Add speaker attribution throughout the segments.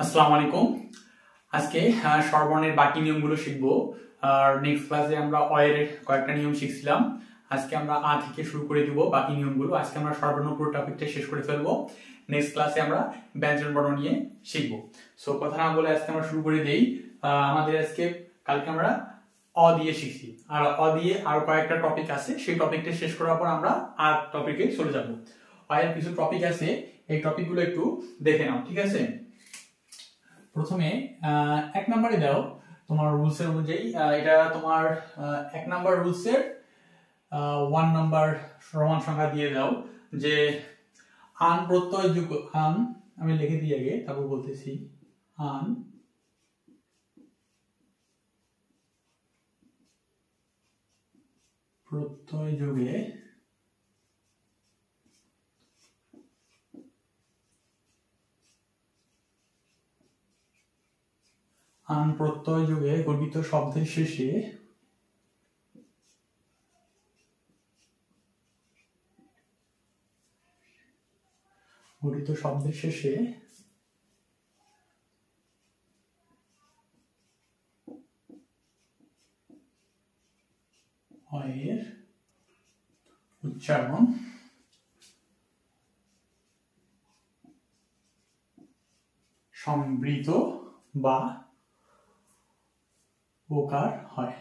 Speaker 1: আসসালামু আলাইকুম। আজকে স্বরবর্ণের বাকি নিয়মগুলো শিখবো। আর নেক্সট ক্লাসে আমরা অয়ের কয়েকটা নিয়ম শিখছিলাম। আজকে আমরা আ থেকে শুরু করে দিব বাকি নিয়মগুলো। আজকে আমরা স্বরবর্ণ পুরো টপিকটা শেষ করে ফেলবো। নেক্সট ক্লাসে আমরা ব্যঞ্জন বর্ণ নিয়ে শিখবো। সো কথা না বলে আজকে আমরা শুরু করে দেই। আমাদের আজকে কালকে আমরা অ দিয়ে শিখছি, আর অ দিয়ে আরো কয়েকটা টপিক আছে। সেই টপিকটা শেষ করার পর আমরা আর টপিকে চলে যাব। অয়ের কিছু টপিক আছে, এই টপিকগুলো একটু দেখে নাও, ঠিক আছে? প্রথমে এক নম্বরে দাও তোমার রুলস এর অনুযায়ী। এটা তোমার এক নাম্বার রুলস এর 1 নাম্বার সমান সংখ্যা দিয়ে দাও যে আন প্রত্যয় যুগ আন, আমি লিখে দিই আগে তারপর বলতেছি। আন প্রত্যয় যুগে আন প্রত্যয় যুগে গঠিত শব্দের শেষে অয়ের উচ্চারণ সম্বৃত বা ওকার হয়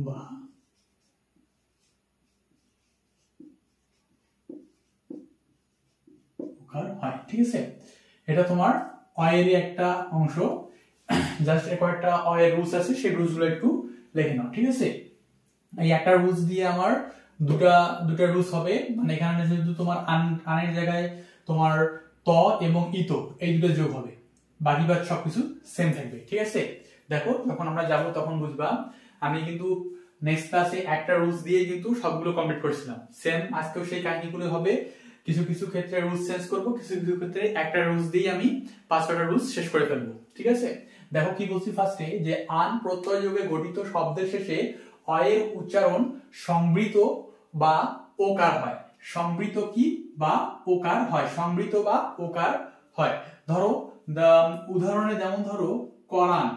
Speaker 1: বা ওকার হয়, ঠিক আছে? এটা তোমার অয়েরই একটা অংশ। জাস্ট কয়েকটা অয়ের রুলস আছে, সেই রুলস গুলো একটু লিখে নাও, ঠিক আছে? এই একটা রুলস দিয়ে আমার দুটা রুলস হবে। মানে এখানে যেহেতু তোমার আনের জায়গায় তোমার ত এবং ইত এই দুটো যোগ হবে, বাকি বাদ সবকিছু সেম থাকবে, ঠিক আছে? দেখো যখন আমরা যাব তখন বুঝবা। আমি কিন্তু নেক্সট ক্লাসে একটা রুলস দিয়ে কিন্তু সবগুলো কমপ্লিট করেছিলাম। সেম আজকেও সেই কাহিনীগুলো হবে। কিছু কিছু ক্ষেত্রে রুলস চেঞ্জ করব, কিছু কিছু ক্ষেত্রে একটা রুলস দিয়ে আমি 5-6টা রুলস শেষ করে ফেলবো, ঠিক আছে? দেখো কি বলছি ফার্স্টে, যে আন প্রত্যয় যোগে গঠিত শব্দের শেষে অয়ের উচ্চারণ সম্বৃত বা ওকার হয়। সম্বৃত কি বা ওকার হয়, সম্বৃত বা ওকার হয়। ধরো উদাহরণে যেমন ধরো কোরআন,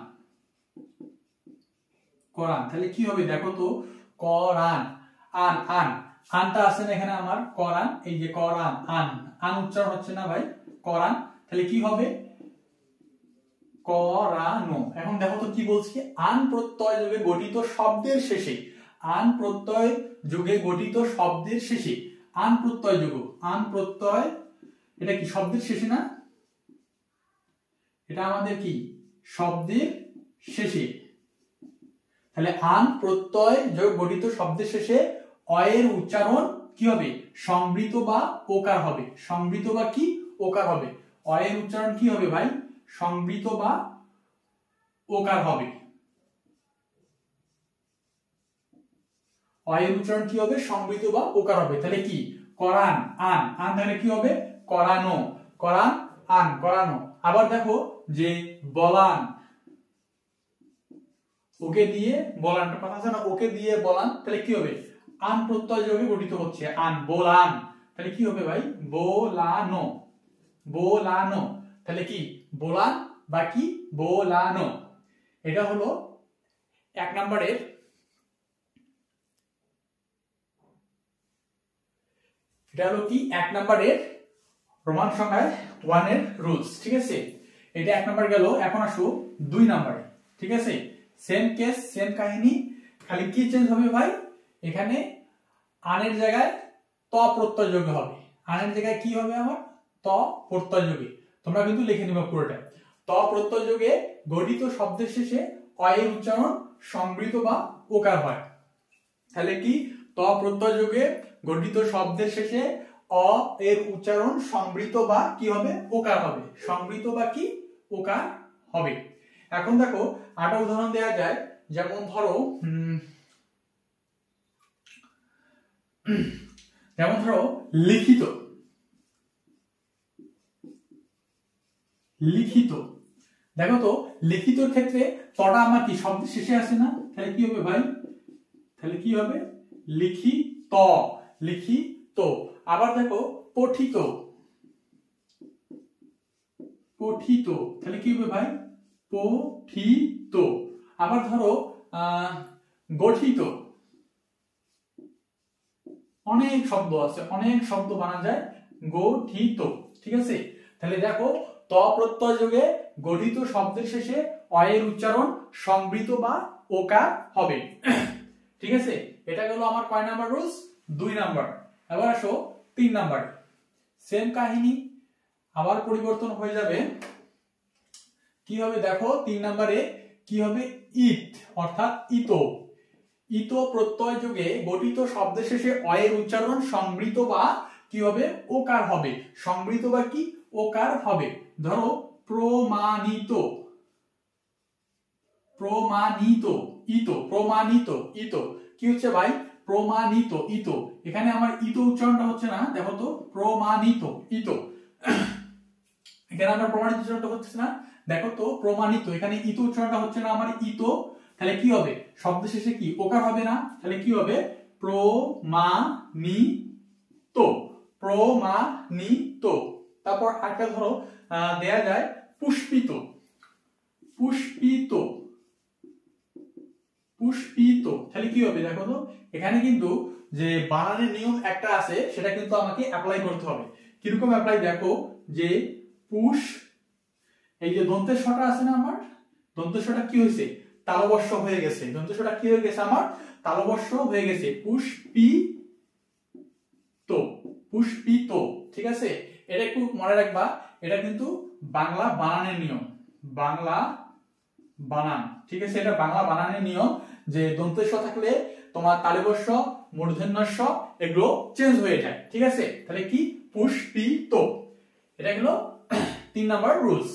Speaker 1: কোরআন, তাহলে কি হবে দেখো তো? কোরআন, আন আন আনটা আছে না এখানে আমার? কোরআন, এই যে কোরআন, আন আন উচ্চারণ হচ্ছে না ভাই, কোরআন, তাহলে কি হবে? কোরআনো। এখন দেখো তো কি বলছি, আন প্রত্যয় যোগে গঠিত শব্দের শেষে, আন প্রত্যয় যোগে গঠিত শব্দের শেষে, আন প্রত্যয় যোগ, আন প্রত্যয়, এটা কি শব্দের শেষে না? এটা আমাদের কি শব্দের শেষে। তাহলে আন প্রত্যয় যোগ গঠিত শব্দের শেষে অয়ের উচ্চারণ কি হবে? সম্বৃত বা ওকার হবে। সম্বৃত বা কি ওকার হবে। অয়ের উচ্চারণ কি হবে ভাই? সম্বৃত বা ওকার হবে। অয়ের উচ্চারণ কি হবে? সম্বৃত বা ওকার হবে। তাহলে কি কোরআন, আন আন, তাহলে কি হবে? কোরআনো, কোরআন আন, কোরআনো। আবার দেখো যে বলান, ওকে দিয়ে বলানটা কথা আছে না, ওকে দিয়ে বলান, তাহলে কি হবে? আন প্রত্যয় যোগে গঠিত হচ্ছে, আন, বোলান, তাহলে কি হবে ভাই? বোলানো, বোলানো, তাহলে কি বোলান বা কি বোলানো। এটা হলো এক নম্বরের, এটা হলো কি এক নম্বরের রোমান সংখ্যায় 1 এর রুলস, ঠিক আছে? এটা এক নম্বর গেল। এখন আসো 2 নম্বরে, ঠিক আছে? সেম কেস সেম কাহিনী, খালি কি চেঞ্জ হবে ভাই? এখানে আনের জায়গায় ত প্রত্যয় যোগ হবে। আনের জায়গায় কি হবে আমার? ত প্রত্যয় যোগে। তোমরা কিন্তু লিখে নিবা পুরোটা। ত প্রত্যয় যোগে গঠিত শব্দের শেষে অয়ের উচ্চারণ সম্বৃত বা ওকার হয়। তাহলে কি ত প্রত্যয় যোগে গঠিত শব্দের শেষে অ এর উচ্চারণ সম্বৃত বা কি হবে? ওকার হবে। সম্বৃত বা কি ওকার হবে। এখন দেখো আরেকটা উদাহরণ দেওয়া যায়। যেমন ধরো লিখিত, লিখিত, দেখো তো লিখিতর ক্ষেত্রে তটা আমার কি শব্দের শেষে আসে না? তাহলে কি হবে ভাই? তাহলে কি হবে? লিখিত, লিখিত। আবার দেখো পঠিত, পঠিত, তাহলে কি হবে ভাই? পঠিত। আবার ধরো গঠিত, অনেক শব্দ আছে, অনেক শব্দ বানা যায় গঠিত, ঠিক আছে। তাহলে দেখো ত প্রত্যয় যোগে গঠিত শব্দের শেষে অ এর উচ্চারণ সংবৃত বা ওকার হবে, ঠিক আছে। এটা গেল আমার কয় নাম্বার রুলস? 2 নাম্বার। এবার আসো 3 নাম্বার। সেম কাহিনী, আবার পরিবর্তন হয়ে যাবে। কি হবে দেখো 3 নম্বরে কি হবে? ইত অর্থাৎ ইতো। ইতো প্রত্যয় যোগে গঠিত শব্দের শেষে অ এর উচ্চারণ সংবৃত বা কি হবে? ওকার হবে। সংবৃত বা কি? ওকার হবে। ধরো প্রমাণিত, প্রমাণিত, ইতো, প্রমাণিত, ইতো। কি হচ্ছে ভাই? প্রমাণিত, ইতো। এখানে আমার ইতো উচ্চারণটা হচ্ছে না, দেখো তো, প্রমাণিত, ইতো। এখানে আমার প্রমাণিত উচ্চারণটা হচ্ছে না, দেখো তো, প্রমাণিত, এখানে ইতো উচ্চারণটা হচ্ছে না আমার, ইতো। তাহলে কি হবে? শব্দ শেষে কি ওকার হবে না? তাহলে কি হবে? প্রমাণিত, প্রমাণিত। তারপর আরেকটা ধরো দেয়া যায় পুষ্পিত, পুষ্পিত, পুষ্পিত। তাহলে কি হবে দেখো তো, এখানে কিন্তু যে বানানের নিয়ম একটা আছে সেটা কিন্তু আমাকে অ্যাপ্লাই করতে হবে। কিরকম অ্যাপ্লাই? দেখো যে পুষ, এই যে দন্তেশ্বটা আছে না আমার, দন্তেশ্বটা কি হয়েছে? তালবর্ষ হয়ে গেছে। দন্তেশ্বটা কি হয়ে গেছে আমার? তালবর্ষ হয়ে গেছে। পুষ্পিত, পুষ্পিত, ঠিক আছে। এটা একটু মনে রাখবা, এটা কিন্তু বাংলা বানানের নিয়ম, বাংলা বানান, ঠিক আছে। এটা বাংলা বানানের নিয়ম যে দন্তেশ্ব থাকলে তোমার তালবর্ষ, মূর্ধন্যস্ব এগুলো চেঞ্জ হয়ে যায়, ঠিক আছে। তাহলে কি? পুষ্পিত। এটা হলো 3 নাম্বার রুলস।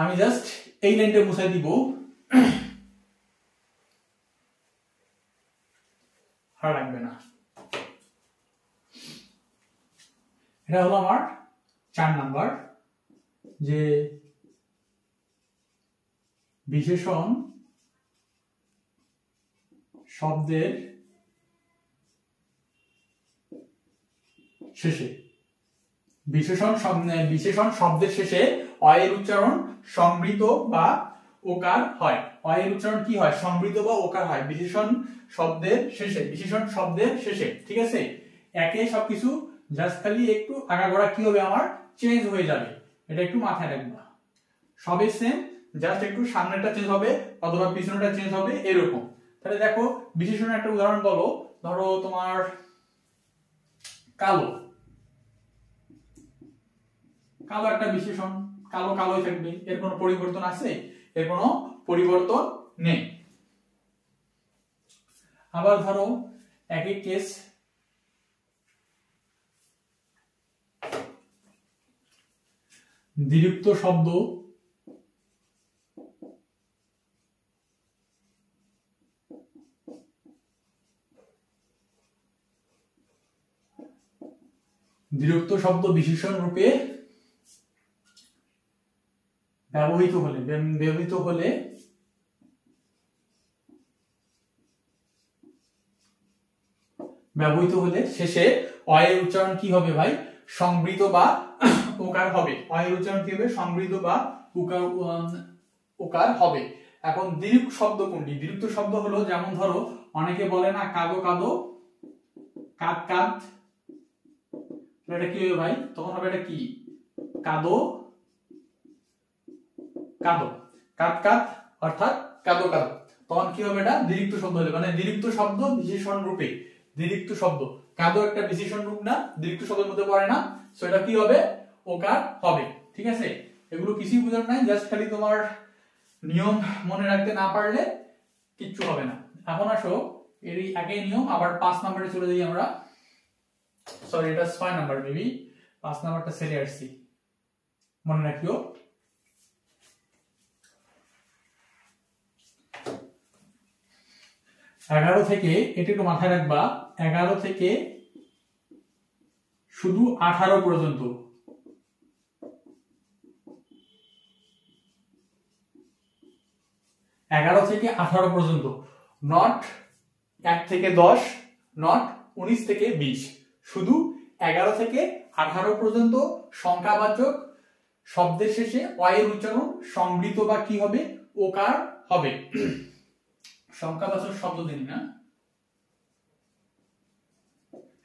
Speaker 1: আমি জাস্ট এই লাইনটা মুছাই দিব, আর লাগবে না। এটা হলো আমার 4 নাম্বার, যে বিশেষণ শব্দের শেষে, বিশেষণ শব্দের শেষে অ এর উচ্চারণ সংবৃত বা ওকার হয়। অ এর উচ্চারণ কি হয়? সংবৃত বা ওকার হয় বিশেষণ শব্দের শেষে, বিশেষণ শব্দের শেষে, ঠিক আছে। একে সবকিছু জাস্ট খালি একটু আগাগোড়া কি হবে আমার? চেঞ্জ হয়ে যাবে, এটা একটু মাথায় রাখবা। সবই সেম, জাস্ট একটু সামনেটা চেঞ্জ হবে অথবা পিছনেটা চেঞ্জ হবে, এরকম। তাহলে দেখো বিশেষণের একটা উদাহরণ বলো, ধরো তোমার কালো, কালো একটা বিশেষণ, কালো কালোই থাকবে, এর কোনো পরিবর্তন আছে? এর কোনো পরিবর্তন নেই। আবার ধরো একই কেস, দ্বিরুক্ত শব্দ, দ্বিরুক্ত শব্দ বিশেষণ রূপে ব্যবহৃত হলে শেষে অ এর উচ্চারণ কি হবে ভাই? সংবৃত বা ওকার হবে। অ এর উচ্চারণ কি হবে? সংবৃত বা ওকার হবে। এখন দ্বিরুক্ত শব্দ কোনটি? দ্বিরুক্ত শব্দ হলো, যেমন ধরো অনেকে বলে না কাদো কাদো, কাদ কাদ, এটা কি হবে ভাই? তখন হবে এটা কি? কাদো কাদো, কাদ কাদ অর্থাৎ কাদো কাদো। তখন কি হবে? এটা দ্বিরুক্ত শব্দ হলে, মানে দ্বিরুক্ত শব্দ বিশেষণ রূপে, দ্বিরুক্ত শব্দ। কাদো একটা বিশেষণ রূপ না, দ্বিরুক্ত শব্দের মধ্যে পড়ে না, সো এটা কি হবে? ওকার হবে, ঠিক আছে। এগুলো কিছুই বুঝার নাই, জাস্ট খালি তোমার নিয়ম মনে রাখতে না পারলে কিচ্ছু হবে না। এখন আসো এর একই নিয়ম আবার 5 নম্বরে চলে যাই আমরা। সরি, এটা 6 নাম্বার, মেবি 5 নাম্বারটা ছেড়ে আসছি, মনে রাখিও। এগারো থেকে, এটা একটু মাথায় রাখবা, 11 থেকে শুধু 18 পর্যন্ত, 11 থেকে 18 পর্যন্ত, নট 1 থেকে 10, নট 19 থেকে 20, শুধু 11 থেকে 18 পর্যন্ত সংখ্যাবাচক শব্দের শেষে অ এর উচ্চারণ সমৃত বা কি হবে, ওকার হবে। সংখ্যাবাচক শব্দ দিন না,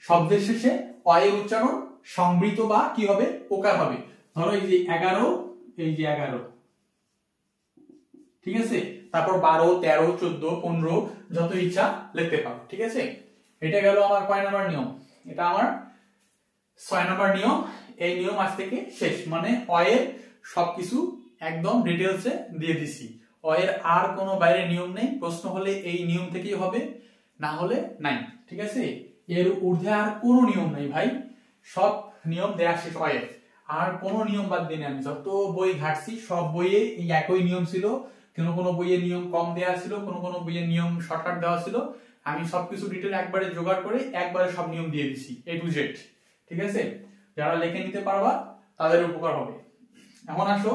Speaker 1: শব্দের শেষে অ এর উচ্চারণ সমৃত বা কি হবে, ওকার হবে। ধরো এই যে 11, এই যে 11, ঠিক আছে, তারপর 12, 13, 14, 15 যত ইচ্ছা লিখতে পারো, ঠিক আছে। এটা গেল আমার কয় নাম্বার নিয়ম, এটা আমার 6 নাম্বার নিয়ম। এই নিয়ম আজ থেকে শেষ, মানে অ এর সবকিছু একদম ডিটেইলসে দিয়ে দিছি। অ এর আর কোনো বাইরে নিয়ম নেই, প্রশ্ন হলে এই নিয়ম থেকেই হবে, না হলে নাই, ঠিক আছে। এর ঊর্ধ্বে আর কোনো নিয়ম নেই ভাই, সব নিয়ম দেয়া শেষ অ এর। আর কোনো নিয়ম বাদ দিই আমি, যত বই ঘাটছি সব বইয়ে এই একই নিয়ম ছিল, কোনো বইয়ে নিয়ম কম দেওয়া ছিল, কোনো বইয়ে নিয়ম শর্টকাট দেওয়া ছিল। আমি সবকিছু ডিটেইল একবারে জোগাড় করে একবারে সব নিয়ম দিয়ে দিছি A to Z, ঠিক আছে। যারা লিখে নিতে পারবা তাদের উপকার হবে। এখন আসো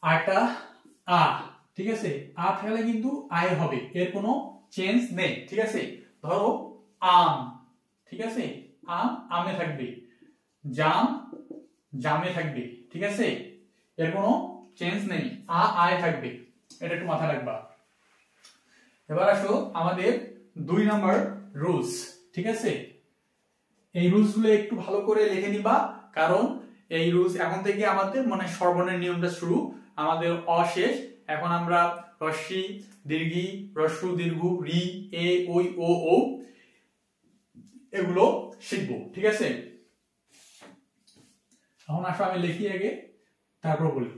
Speaker 1: আটা আ, ঠিক আছে, আ থাকলে কিন্তু আয় হবে, এর কোনো চেঞ্জ নেই, ঠিক আছে। ধরো আম, ঠিক আছে, আম আমে থাকবে, জাম জামে থাকবে, ঠিক আছে, এর কোনো চেঞ্জ নেই, আ আয় থাকবে, এটা একটু মাথায় রাখবা। এবার আসো আমাদের 2 নাম্বার রুলস, ঠিক আছে। এই রুলস গুলো একটু ভালো করে লিখে নিবা, কারণ এই রুলস এখন থেকে আমাদের মানে সর্বর্ণের নিয়মটা শুরু, আমাদের অ শেষ। এখন আমরা রস্যি, দীর্ঘি, হ্রস্ব, দীর্ঘ, রি, এ, ওই, ও এগুলো শিখবো, ঠিক আছে। এখন আসো আমি লিখি আগে, তারপর বলি।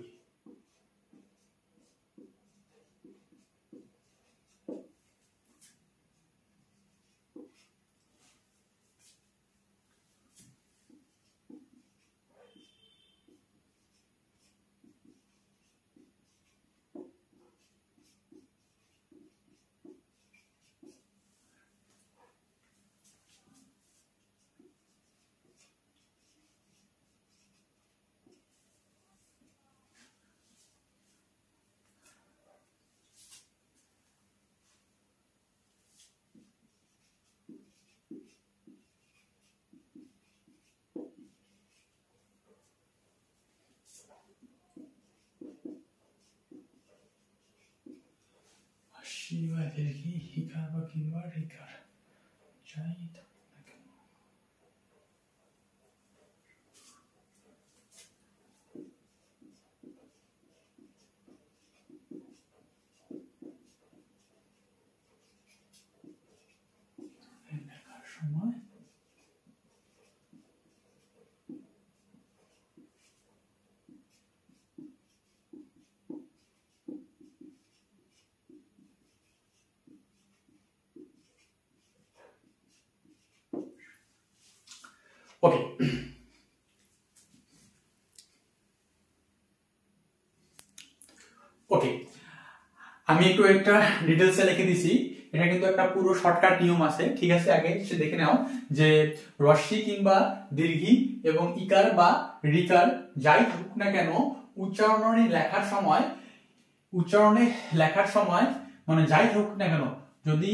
Speaker 1: শিবা দীর্ঘি হিকার বা কিংবা রিকার যাই থাকুক না কেন, লেখার সময় ওকে। ওকে, আমি একটু একটা ডিটেইলসে লিখে দিছি, এটা কিন্তু একটা পুরো শর্টকাট নিয়ম আছে, ঠিক আছে। আগে সে দেখে নাও যে রস্যি কিংবা দীর্ঘি এবং ইকার বা রিকার যাই থাকুক না কেন, উচ্চারণে লেখার সময় মানে যাই থাকুক না কেন, যদি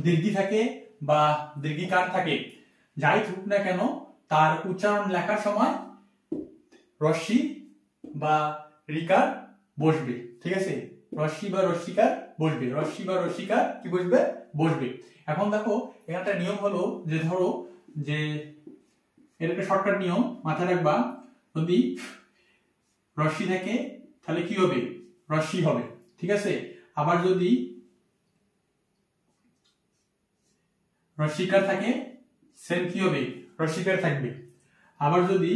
Speaker 1: দীর্ঘি থাকে বা দীর্ঘিকার থাকে, যাই থাকুক না কেন, তার উচ্চারণ লেখার সময় রস্যি বা রিকার বসবে, ঠিক আছে। রস্যি বা রস্যিকার বসবে, রস্যি বা রস্যিকার কি বসবে, বসবে। এখন দেখো এখানটা নিয়ম হলো যে, ধরো যে এর একটা শর্টকাট নিয়ম মাথায় রাখবা, যদি রস্যি থাকে তাহলে কি হবে, রস্যি হবে, ঠিক আছে। আবার যদি রস্যিকার থাকে সেম কি হবে, রস্যিকার থাকবে। আবার যদি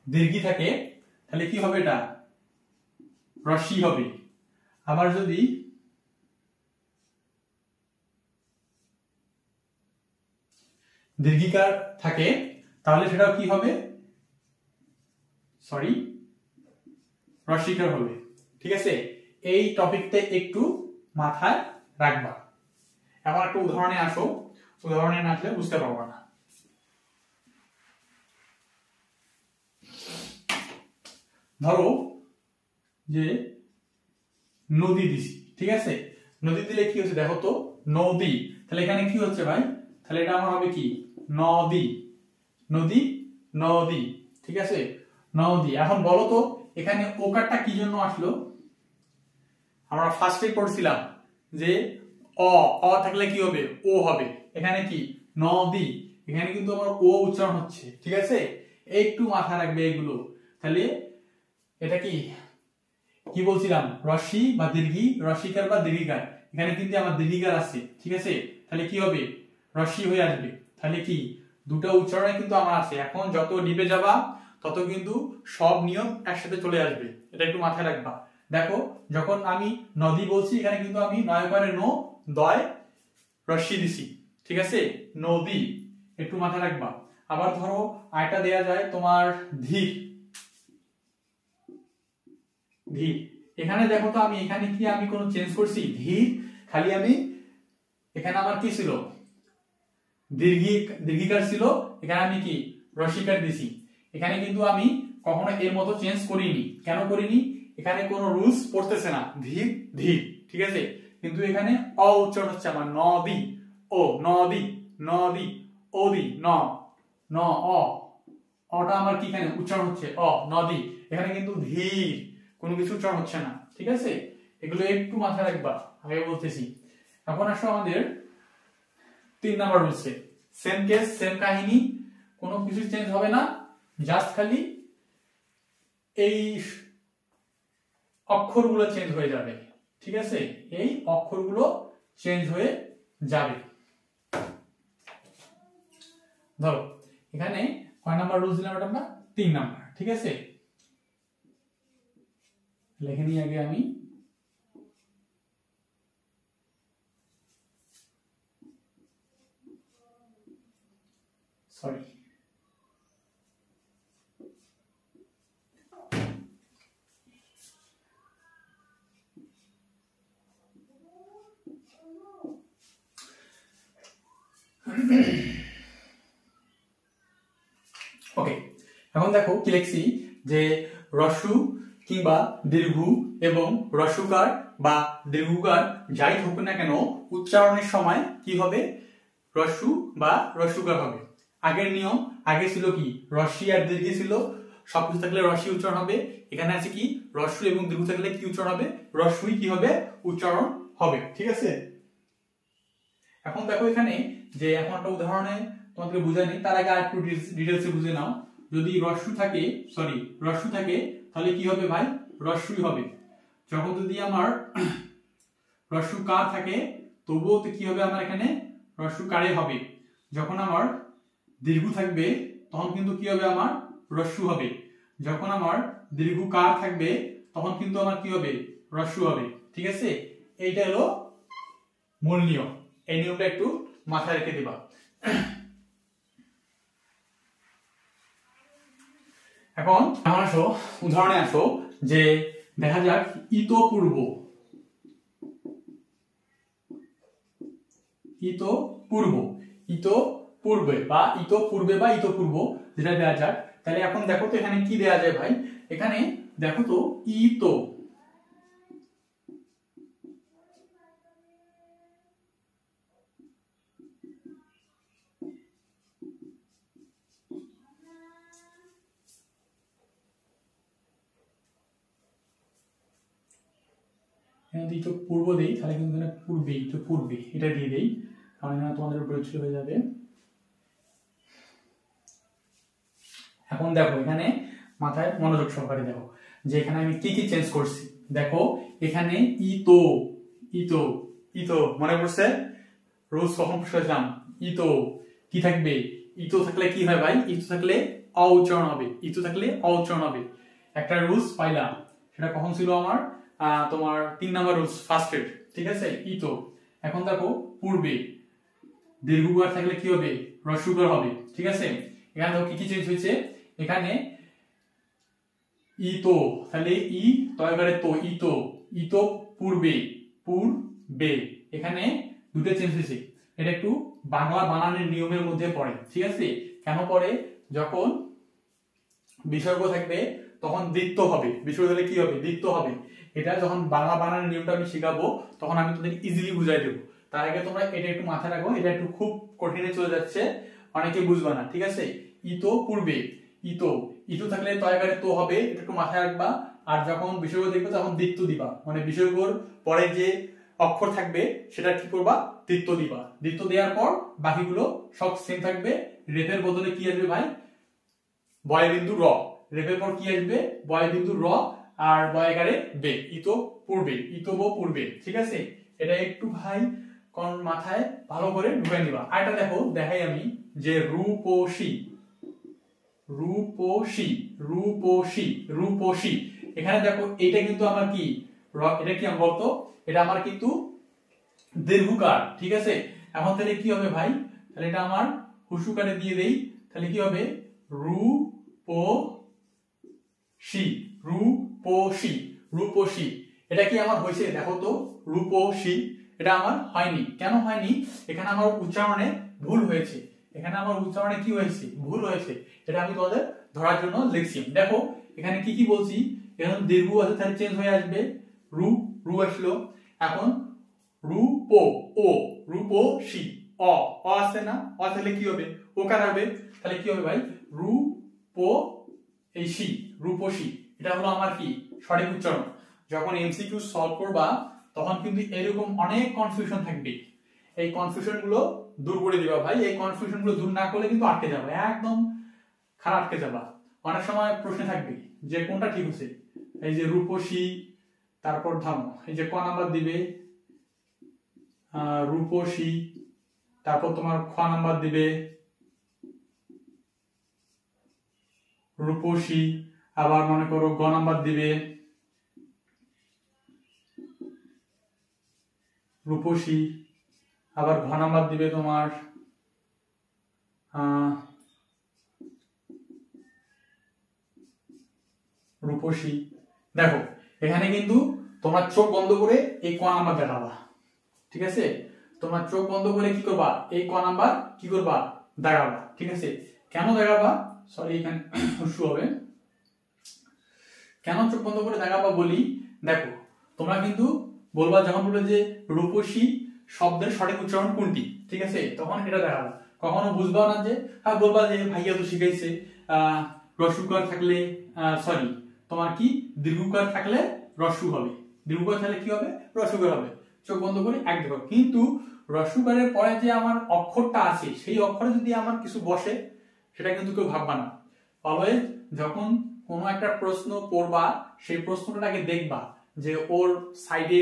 Speaker 1: দীর্ঘি থাকে তাহলে কি হবে, এটা রস্যি হবে। আবার যদি দীর্ঘিকার থাকে তাহলে সেটাও কি হবে, সরি, রস্যিকার হবে, ঠিক আছে। এই টপিকটা একটু মাথায় রাখবা। এখন একটা উদাহরণে আসো, উদাহরণে না আসলে বুঝতে পারবা না। ধরো যে নদী দিছি, ঠিক আছে। নদী দিলে কি হচ্ছে দেখো তো, নদী, তাহলে এখানে কি হচ্ছে ভাই, তাহলে এটা আমার হবে কি নদী, নদী নদী, ঠিক আছে নদী। এখন বলো তো এখানে ওকারটা কি জন্য আসলো? আমরা ফার্স্টে পড়ছিলাম যে অ থাকলে কি হবে, ও হবে। এখানে কি নদী, এখানে কিন্তু আমার ও উচ্চারণ হচ্ছে, ঠিক আছে, একটু মাথা রাখবে এগুলো। তাহলে এটা কি কি বলছিলাম, রস্যি বা দীর্ঘি, রস্যিকার বা দীর্ঘিকার, এখানে কিন্তু আমার দীর্ঘিকার আছে, ঠিক আছে, তাহলে কি হবে রস্যি হয়ে আসবে। তাহলে কি দুটো উচ্চারণে কিন্তু আমার আছে। এখন যত ডিপে যাবা তত কিন্তু সব নিয়ম একসাথে চলে আসবে, এটা একটু মাথায় রাখবা। দেখো যখন আমি নদী বলছি এখানে কিন্তু আমি নয়কারে নো দয় রস্যি দিছি, ঠিক আছে নদী, একটু মাথায় রাখবা। আবার ধরো আরেকটা দেয়া যায় তোমার ধীর, ধীর, এখানে দেখো তো আমি এখানে কি আমি কোনো চেঞ্জ করছি, ধীর খালি আমি এখানে আমার কি ছিল দীর্ঘিকার ছিল, এখানে আমি কি রস্যিকার দিছি। এখানে কিন্তু আমি কখনো এর মতো চেঞ্জ করিনি। কেন করিনি? এখানে কোনো রুলস পড়তেছে না, ধীর ধীর, ঠিক আছে, কিন্তু এখানে অ উচ্চারণ হচ্ছে আমার নদী, ও নদী, নদী, ওদি ন ন অ, অটা আমার কি এখানে উচ্চারণ হচ্ছে অ নদী, এখানে কিন্তু ধীর কোনো কিছু উচ্চারণ হচ্ছে না, ঠিক আছে, এগুলো একটু মাথায় রাখবা, আগে বলতেছি। এখন আসো আমাদের 3 নাম্বার রুলসে, সেম কেস সেম কাহিনী, কোনো কিছু চেঞ্জ হবে না, জাস্ট খালি এই অক্ষরগুলো চেঞ্জ হয়ে যাবে, ঠিক আছে, এই অক্ষরগুলো চেঞ্জ হয়ে যাবে। ধরো এখানে কয় নাম্বার রুলস দিলাম এটা আমরা 3 নাম্বার, ঠিক আছে, লিখে নিই আগে আমি। সরি, ওকে, এখন দেখো কি লিখছি যে রস্যু কিংবা দীর্ঘু এবং রস্যকার বা দীর্ঘকার যাই হোক না কেন উচ্চারণের সময় কি হবে, রস্যু বা রস্যকার হবে। আগের নিয়ম, আগে ছিল কি রস্যি আর দীর্ঘি ছিল, সবকিছু থাকলে রস্যি উচ্চারণ হবে। এখানে আছে কি রস্যু এবং দীর্ঘ থাকলে কি উচ্চারণ হবে, রস্যই কি হবে উচ্চারণ হবে, ঠিক আছে। এখন দেখো এখানে যে এখন একটা উদাহরণে তোমাদেরকে বুঝাই নি, তার আগে আরেকটু ডিটেইলসে বুঝে নাও। যদি রস্যু থাকে, সরি রস্যু থাকে তাহলে কি হবে ভাই, রস্যই হবে। যখন যদি আমার রস্যু কার থাকে তবুও তো কি হবে আমার এখানে রস্যু কারে হবে। যখন আমার দীর্ঘ থাকবে তখন কিন্তু কি হবে আমার রস্যু হবে। যখন আমার দীর্ঘ কার থাকবে তখন কিন্তু আমার কি হবে রস্যু হবে, ঠিক আছে। এইটা হলো মূল নিয়ম, এই নিয়মটা একটু মাথায় রেখে দিবা। এখন আমার আসো উদাহরণে আসো যে দেখা যাক ইতপূর্ব, ইতপূর্ব, ইতপূর্বে বা ইতপূর্বে বা ইতপূর্ব যেটা দেওয়া যাক। তাহলে এখন দেখো তো এখানে কি দেওয়া যায় ভাই, এখানে দেখো তো ইত, যদি একটু পূর্ব দেই তাহলে কিন্তু পূর্বে, একটু পূর্বে এটা দিয়ে দেই, কারণ এখানে তোমাদের উপরে ছিল হয়ে যাবে। এখন দেখো এখানে মাথায় মনোযোগ সহকারে দেখো যে এখানে আমি কি কি চেঞ্জ করছি। দেখো এখানে ইতো, ইতো, ইতো মনে পড়ছে রোজ কখন পড়ছিলাম, ইতো কি থাকবে, ইতো থাকলে কি হয় ভাই, ইতো থাকলে অ উচ্চারণ হবে, ইতো থাকলে অ উচ্চারণ হবে। একটা রুলস পাইলাম, সেটা কখন ছিল আমার তোমার 3 নাম্বার রুলস ফার্স্টের, ঠিক আছে ইতো। এখন দেখো পূর্বে দীর্ঘকার থাকলে কি হবে হ্রস্বকার হবে, ঠিক আছে। এখানে দেখো কি কি চেঞ্জ হয়েছে, এখানে ইতো তাহলে ই তয়কারে তো, ইতো, ইতো পূর্বে, পূর্বে, এখানে দুটো চেঞ্জ হয়েছে। এটা একটু বাংলা বানানের নিয়মের মধ্যে পড়ে, ঠিক আছে। কেন পড়ে, যখন বিসর্গ থাকবে তখন দ্বিত্ব হবে, বিসর্গ হলে কি হবে দ্বিত্ব হবে। এটা যখন বাংলা বানানের নিয়মটা আমি শেখাবো তখন আমি তোদের ইজিলি বুঝাই দেবো। তার আগে তোমরা এটা একটু মাথায় রাখো, এটা একটু খুব কঠিনে চলে যাচ্ছে, অনেকে বুঝবে না, ঠিক আছে। ইতো পূর্বে, ইতো ইতো থাকলে তয়কারে তো হবে, এটা একটু মাথায় রাখবা। আর যখন বিসর্গ দেখবে তখন দ্বিত্ব দিবা, মানে বিসর্গর পরে যে অক্ষর থাকবে সেটা কি করবা, দ্বিত্ব দিবা। দ্বিত্ব দেওয়ার পর বাকিগুলো সব সেম থাকবে। রেফের বদলে কি আসবে ভাই, বয়বিন্দু র। রেফের পর কি আসবে, বয়বিন্দু র, আর বয়কারে বে। ইতো পূর্বে, ইতব পূর্বে, ঠিক আছে। এটা একটু ভাই কোন মাথায় ভালো করে ঢুকে নিবা। আর এটা দেখো, দেখাই আমি যে রূপসী, রূপসী, রূপসী, রূপসী। এখানে দেখো এটা কিন্তু আমার কি, এটা কি আমি বলতো, এটা আমার কিন্তু দীর্ঘকার, ঠিক আছে। এখন তাহলে কি হবে ভাই, তাহলে এটা আমার হুসুকারে দিয়ে দেই, তাহলে কি হবে রূপসী, রূপসী, রূপসী। এটা কি আমার হয়েছে দেখো তো, রূপসী। এটা আমার হয়নি, কেন হয়নি, এখানে আমার উচ্চারণে ভুল হয়েছে, এখানে আমার উচ্চারণে কি হয়েছে, ভুল হয়েছে। এটা আমি তোমাদের ধরার জন্য লিখছি। দেখো এখানে কি কি বলছি, এখন দীর্ঘ আছে তাহলে চেঞ্জ হয়ে আসবে, রু, রু আসলো। এখন রূপ, ও, রূপসী, অ, অ আছে না, অ তাহলে কি হবে, ওকার হবে, তাহলে কি হবে ভাই, রূপ, এই সি, রূপসী। এটা হলো আমার কি সঠিক উচ্চারণ। যখন এমসিকিউ সলভ করবা তখন কিন্তু এরকম অনেক কনফিউশন থাকবে, এই কনফিউশন গুলো দূর করে দিবা ভাই। এই কনফিউশন গুলো দূর না করলে কিন্তু আটকে যাবে, একদম খারাপ আটকে যাবা। অনেক সময় প্রশ্ন থাকবে যে কোনটা ঠিক হচ্ছে, এই যে রূপসী, তারপর ধাম, এই যে ক নাম্বার দিবে রূপসী, তারপর তোমার খ নাম্বার দিবে রূপসী, আবার মনে করো গ নাম্বার দিবে রূপসী, আবার ঘ নাম্বার দিবে তোমার রূপসী। দেখো এখানে কিন্তু তোমার চোখ বন্ধ করে এই ক নাম্বার দেখাবা, ঠিক আছে। তোমার চোখ বন্ধ করে কি করবা, এই ক নাম্বার কি করবা, দেখাবা, ঠিক আছে। কেন দেখাবা, সরি এখানে হুসু হবে, কেন চোখ বন্ধ করে দেখাবা বলি, দেখো তোমরা কিন্তু বলবা, যখন বলবে যে রূপসী শব্দের সঠিক উচ্চারণ কোনটি, ঠিক আছে, তখন এটা দেখাবা। কখনো বুঝবাও না যে, বলবা যে ভাইয়া তো শিখাইছে রস্যুকার থাকলে, সরি তোমার কি দীর্ঘকার থাকলে রস্যু হবে, দীর্ঘকার থাকলে কি হবে, রস্যুকার হবে। চোখ বন্ধ করে এক দেখো, কিন্তু রস্যুকারের পরে যে আমার অক্ষরটা আছে সেই অক্ষরে যদি আমার কিছু বসে সেটা কিন্তু কেউ ভাববা না। অলওয়েজ যখন কোনো একটা প্রশ্ন পড়বা সেই প্রশ্নটাকে দেখবা যে ওর সাইডে,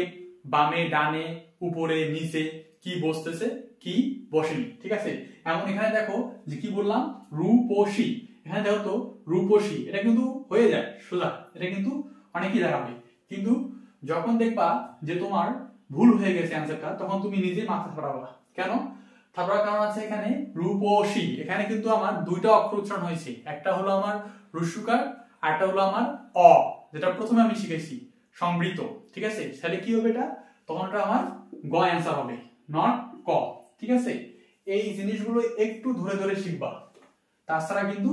Speaker 1: বামে, ডানে, উপরে, নিচে কি বসতেছে, কি বসেনি, ঠিক আছে। এমন এখানে দেখো যে কি বললাম, রূপসী, এখানে দেখো তো রূপসী, এটা কিন্তু হয়ে যায় সোজা, এটা কিন্তু অনেকই দাঁড়াবে। কিন্তু যখন দেখবা যে তোমার ভুল হয়ে গেছে অ্যান্সারটা, তখন তুমি নিজে মাথা থাপড়াবা। কেন থাপড়ার কারণ আছে, এখানে রূপসী, এখানে কিন্তু আমার দুইটা অক্ষর উচ্চারণ হয়েছে, একটা হলো আমার রস্যুকার, আর একটা হলো আমার অ, যেটা প্রথমে আমি শিখেছি সমৃত, ঠিক আছে। তাহলে কি হবে এটা, তখন এটা আমার গ অ্যান্সার হবে, নট ক, ঠিক আছে। এই জিনিসগুলো একটু ধরে ধরে শিখবা, তাছাড়া কিন্তু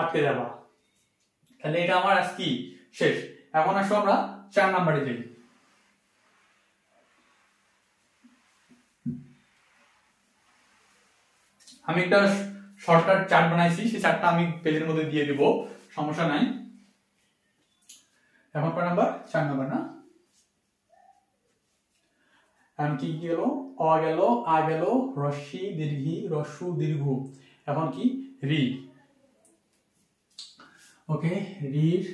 Speaker 1: আটকে যাবা। তাহলে এটা আমার আজ কি শেষ। এখন আসো আমরা 4 নম্বরে যাই। আমি একটা শর্টকাট চার্ট বানাইছি, সেই চার্টটা আমি পেজের মধ্যে দিয়ে দিব, সমস্যা নাই। এখন কয় নাম্বার, 4 নাম্বার না। এখন কি গেল, অ গেল, আ গেল, রস্যি দীর্ঘি, রস্যু দীর্ঘ, এখন কি রি। ওকে, রির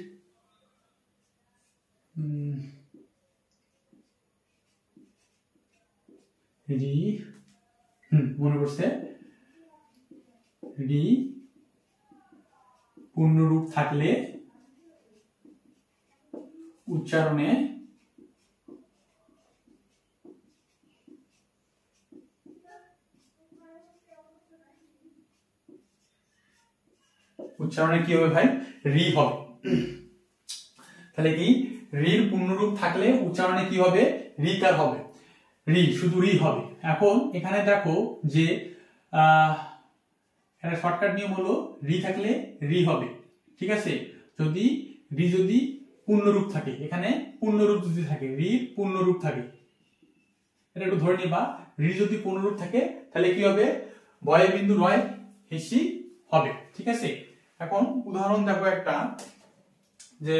Speaker 1: রি, মনে পড়ছে, রি পূর্ণরূপ থাকলে উচ্চারণে কি হবে ভাই, রি হবে। তাহলে কি রির পূর্ণরূপ থাকলে উচ্চারণে কি হবে, রিকার হবে, রি, শুধু রি হবে। এখন এখানে দেখো যে এটা শর্টকাট নিয়ম হলো রি থাকলে রি হবে, ঠিক আছে। যদি রি যদি পূর্ণরূপ থাকে, এখানে পূর্ণরূপ যদি থাকে, রি পূর্ণরূপ থাকে, এটা একটু ধরে নিবা রি যদি পূর্ণরূপ থাকে তাহলে কি হবে, বয়ে বিন্দু রয় হিসি হবে। ঠিক আছে, এখন উদাহরণ দেখো একটা, যে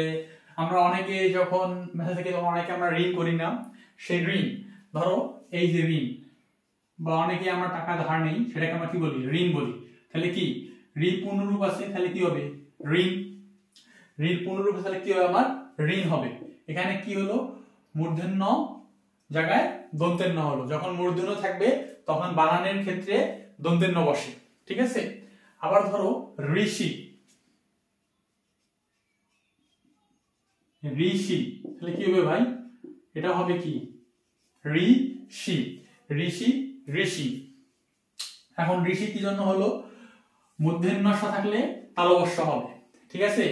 Speaker 1: আমরা অনেকে যখন মেসেজ থেকে তখন অনেকে আমরা ঋণ করি না, সেই ঋণ ধরো এই যে ঋণ, বা অনেকে আমরা টাকা ধার নেই সেটাকে আমরা কি বলি, ঋণ বলি। তাহলে কি ঋণ পূর্ণরূপ আছে তাহলে কি হবে, ঋণ। ঋণ পূর্ণরূপ আছে তাহলে কি হবে, আমার ঋণ হবে। এখানে কি হলো, মূর্ধন্য জায়গায় দন্তের ন হলো। যখন মূর্ধন্য থাকবে তখন বানানের ক্ষেত্রে দন্তের ন বসে। ঠিক আছে, আবার ধরো ঋষি, ঋষি তাহলে কি হবে ভাই, এটা হবে কি ঋষি, ঋষি ঋষি। এখন ঋষি কি জন্য হলো, মূর্ধন্য স থাকলে তালবস্য হবে। ঠিক আছে,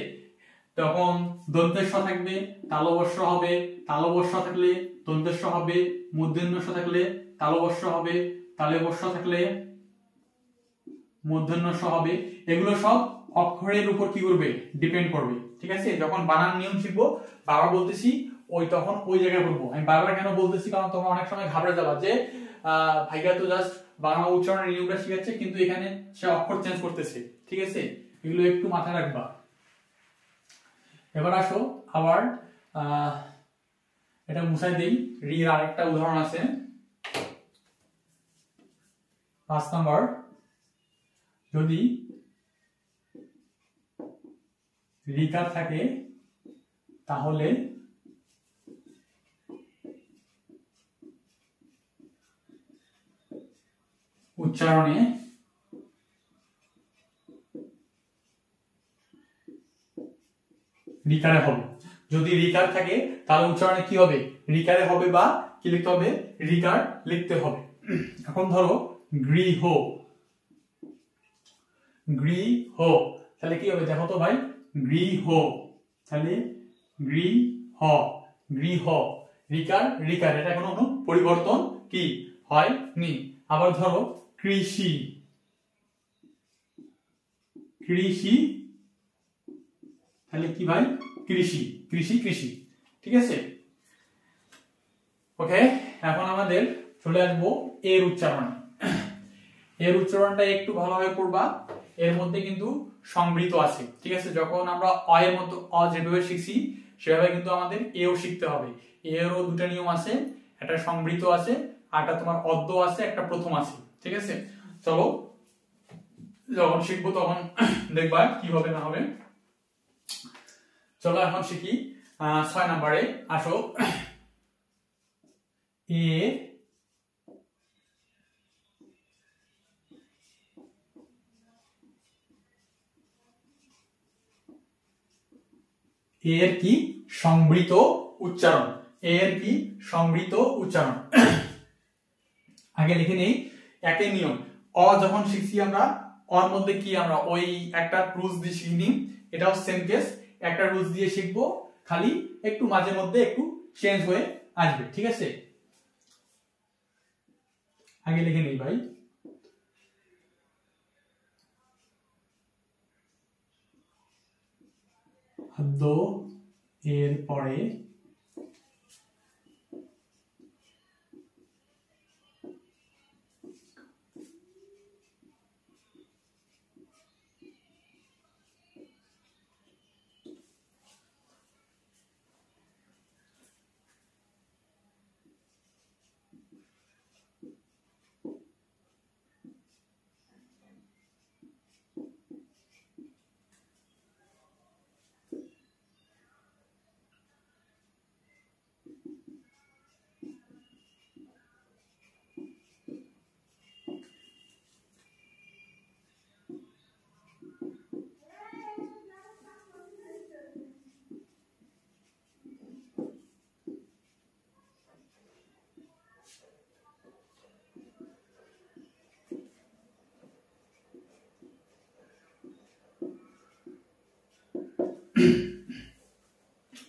Speaker 1: তখন দন্তের স থাকবে তালবস্য হবে, তালবস্য থাকলে দন্তের স হবে, মূর্ধন্য স থাকলে তালবস্য হবে, তালবস্য থাকলে মূর্ধন্য স হবে। এগুলো সব অক্ষরের উপর কি করবে, ডিপেন্ড করবে। ঠিক আছে, যখন বানান নিয়ম শিখবো, বারবার বলতেছি ওই তখন ওই জায়গায় পড়বো। আমি বারবার কেন বলতেছি, কারণ তোমরা অনেক সময় ঘাবড়ে যাবা যে ভাইয়া তো জাস্ট বাংলা উচ্চারণের নিয়মটা শিখাচ্ছে কিন্তু এখানে সে অক্ষর চেঞ্জ করতেছে। ঠিক আছে, এগুলো একটু মাথায় রাখবা। এবার আসো আবার এটা মুছাই দেই। রির আরেকটা উদাহরণ আছে, 5 নম্বর, যদি রিকার থাকে তাহলে উচ্চারণে রিকারে হবে। যদি রিকার থাকে তাহলে উচ্চারণে কি হবে, রিকারে হবে, বা কি লিখতে হবে, রিকার লিখতে হবে। এখন ধরো গৃহ, গৃহ তাহলে কি হবে, দেখো তো ভাই, গৃহ তাহলে গৃহ, গৃহ, রিকার রিকার, এটা কোনো পরিবর্তন কি হয়নি। আবার ধরো কৃষি, কৃষি তাহলে কি ভাই, কৃষি, কৃষি কৃষি। ঠিক আছে, ওকে। এখন আমাদের চলে আসবো এর উচ্চারণ। এর উচ্চারণটা একটু ভালোভাবে করবা, এর মধ্যে কিন্তু সংবৃত আছে। ঠিক আছে, যখন আমরা অ এর মতো অ যেভাবে শিখছি সেভাবে কিন্তু আমাদের এও শিখতে হবে। এরও দুটো নিয়ম আছে, একটা সংবৃত আছে আর একটা তোমার অদ্য আছে, একটা প্রথম আছে। ঠিক আছে, চলো যখন শিখবো তখন দেখবা কি হবে না হবে। চলো এখন শিখি 6 নম্বরে আসো। এ এর কি সংবৃত উচ্চারণ, এর কি সংবৃত উচ্চারণ। আগে লিখে নেই একই নিয়ম। অ যখন শিখছি আমরা, অর মধ্যে কি আমরা ওই একটা রুলস দিয়ে শিখিনি, এটাও সেম কেস, একটা রুলস দিয়ে শিখবো, খালি একটু মাঝে মধ্যে একটু চেঞ্জ হয়ে আসবে। ঠিক আছে, আগে লিখে নেই ভাই। খাদ্য এর পরে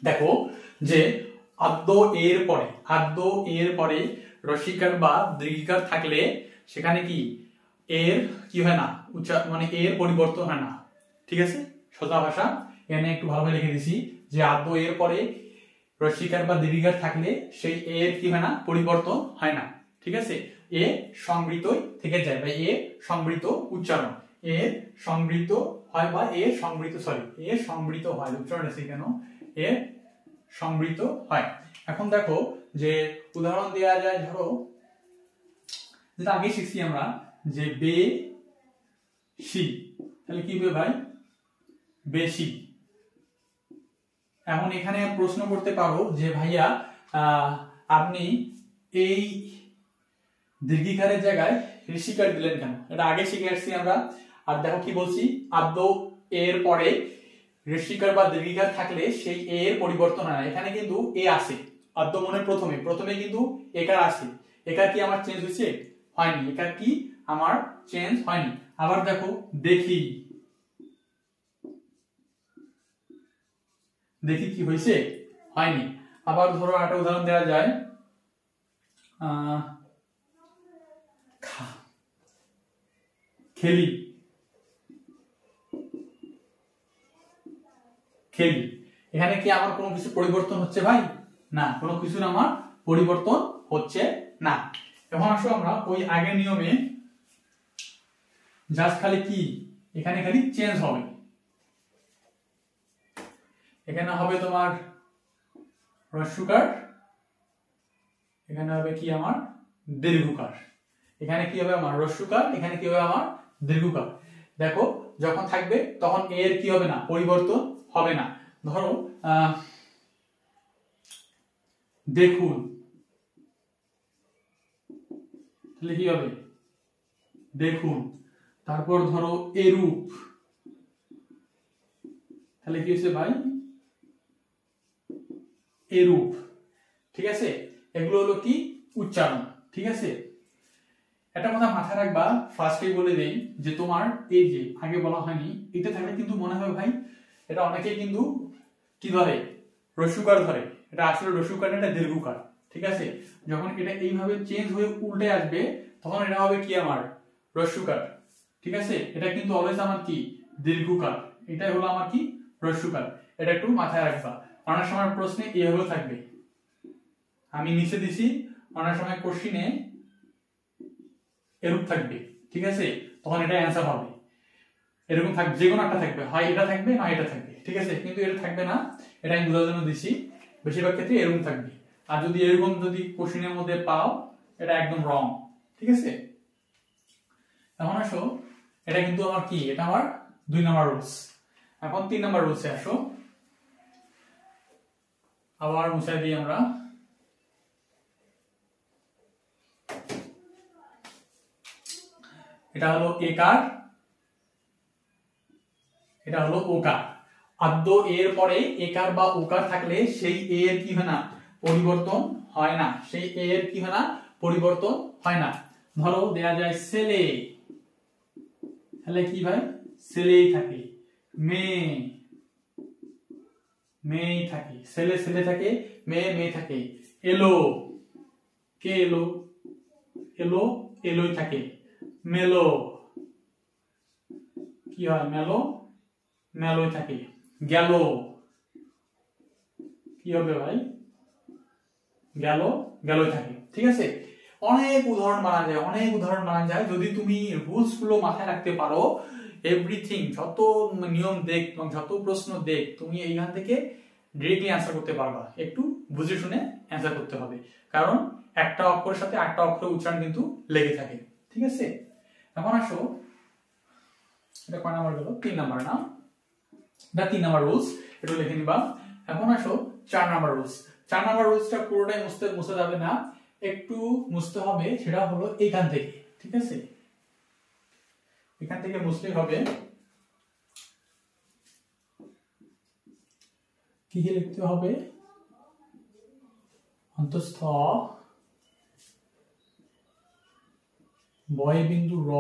Speaker 1: দেখো যে আদ্য এর পরে, আদ্য এর পরে রসিকার বা দীর্ঘিকার থাকলে সেখানে কি এর কি হয় না, মানে এর পরিবর্তন হয় না। ঠিক আছে, সোজা ভাষা এখানে একটু ভালোভাবে লিখে দিছি যে আদ্য এর পরে রসিকার বা দীর্ঘিকার থাকলে সেই এর কি হয় না, পরিবর্তন হয় না। ঠিক আছে, এ সংবৃতই থেকে যায় বা এ সংবৃত উচ্চারণ, এ সংবৃত হয় বা এ সংবৃত এ সংবৃত হয়, উচ্চারণ আছে কেন, এ সংবৃত হয়। এখন দেখো যে উদাহরণ দেওয়া যায়, ধরো যেটা আগে শিখছি আমরা যে বেশি, তাহলে কি হবে ভাই, বেশি। এখন এখানে প্রশ্ন করতে পারো যে ভাইয়া আপনি এই দীর্ঘিকারের জায়গায় ঋষিকার দিলেন কেন, এটা আগে শিখে আসছি আমরা। আর দেখো কি বলছি, আদ্য এর পরে ঋষিকার বা দীর্ঘিকার থাকলে সেই এ এর পরিবর্তন হয় না। এখানে কিন্তু এ আসে আদ্য মনে প্রথমে কিন্তু একার আসে, একার কি আমার চেঞ্জ হয়েছে, হয়নি, একার কি আমার চেঞ্জ হয়নি। আবার দেখো দেখি, দেখি কি হয়েছে, হয়নি। আবার ধরো একটা উদাহরণ দেওয়া যায়, খেলি, খেলি, এখানে কি আমার কোনো কিছু পরিবর্তন হচ্ছে ভাই, না, কোনো কিছু আমার পরিবর্তন হচ্ছে না। এখন আসো আমরা ওই আগের নিয়মে জাস্ট খালি কি এখানে খালি চেঞ্জ হবে, এখানে হবে তোমার হ্রস্বকার, এখানে হবে কি আমার দীর্ঘকার, এখানে কি হবে আমার হ্রস্বকার, এখানে কি হবে আমার দীর্ঘকার। দেখো যখন থাকবে তখন এর কি হবে না, পরিবর্তন হবে না। ধরো দেখুন, তাহলে কি হবে দেখুন। তারপর ধরো এরূপ, তাহলে কি হচ্ছে ভাই এরূপ, ঠিক আছে। এগুলো হলো কি উচ্চারণ, ঠিক আছে। একটা কথা মাথায় রাখবা, ফার্স্টে বলে দেই যে তোমার এই যে আগে বলা হয়নি, এটা থাকলে কিন্তু মনে হয় ভাই এটা অনেকেই কিন্তু কি ধরে, হ্রস্বকার ধরে, এটা আসলে হ্রস্বকার, এটা দীর্ঘকার, ঠিক আছে। যখন এটা এইভাবে চেঞ্জ হয়ে উল্টে আসবে তখন এটা হবে কি আমার হ্রস্বকার, ঠিক আছে। এটা কিন্তু অলওয়েজ আমার কি দীর্ঘকার, এটাই হলো আমার কি হ্রস্বকার, এটা একটু মাথায় রাখবা। অনেক সময় প্রশ্নে এভাবে থাকবে, আমি নিচে দিছি, অনেক সময় কোশ্চিনে এরূপ থাকবে, ঠিক আছে, তখন এটা অ্যান্সার হবে। এরকম থাকবে, যে কোনো একটা থাকবে, হয় এটা থাকবে না এটা থাকবে, ঠিক আছে, কিন্তু এটা থাকবে না, এটা আমি বোঝার জন্য দিছি। বেশিরভাগ ক্ষেত্রে এরকম থাকবে, আর যদি এরকম যদি কোশ্চিনের মধ্যে পাও এটা একদম রং, ঠিক আছে। এখন আসো, এটা কিন্তু আমার কি, এটা আমার 2 নাম্বার রুলস। এখন 3 নাম্বার রুলসে আসো, আবার মুছাই দিই আমরা। এটা হলো একার, এটা হলো ওকার। আদ্য এর পরে একার বা ওকার থাকলে সেই এ এর কি হয় না, পরিবর্তন হয় না, সেই এ এর কি হয় না, পরিবর্তন হয় না। ধরো দেয়া যায় ছেলে, তাহলে কি ভাই ছেলেই থাকে, মেয়ে মেয়েই থাকে, ছেলে ছেলে থাকে, মেয়ে মেয়ে থাকে। এলো, কে এলো, এলো এলোই থাকে। মেলো, কি হয় মেলো মেলোই থাকে। গেল, কি হবে ভাই গেল গেলই থাকে, ঠিক আছে। অনেক উদাহরণ বানা যায়, অনেক উদাহরণ বানা যায়, যদি তুমি রুলস গুলো মাথায় রাখতে পারো, এভরিথিং যত নিয়ম দেখ এবং যত প্রশ্ন দেখ, তুমি এইখান থেকে ডিরেক্টলি অ্যান্সার করতে পারবা। একটু বুঝে শুনে অ্যান্সার করতে হবে, কারণ একটা অক্ষরের সাথে আরেকটা অক্ষরের উচ্চারণ কিন্তু লেগে থাকে, ঠিক আছে। এখন আসো, এটা কয় নাম্বার গেল, 3 নাম্বার না, এটা 3 নাম্বার রুলস, একটু লিখে নিবা। এখন আসো 4 নাম্বার রুলস। 4 নাম্বার রুলসটা পুরোটাই মুছতে যাবে না, একটু মুছতে হবে, সেটা হলো এইখান থেকে, ঠিক আছে, এখান থেকে মুছতে হবে। কি কি লিখতে হবে, অন্তঃস্থ বয় বিন্দু র,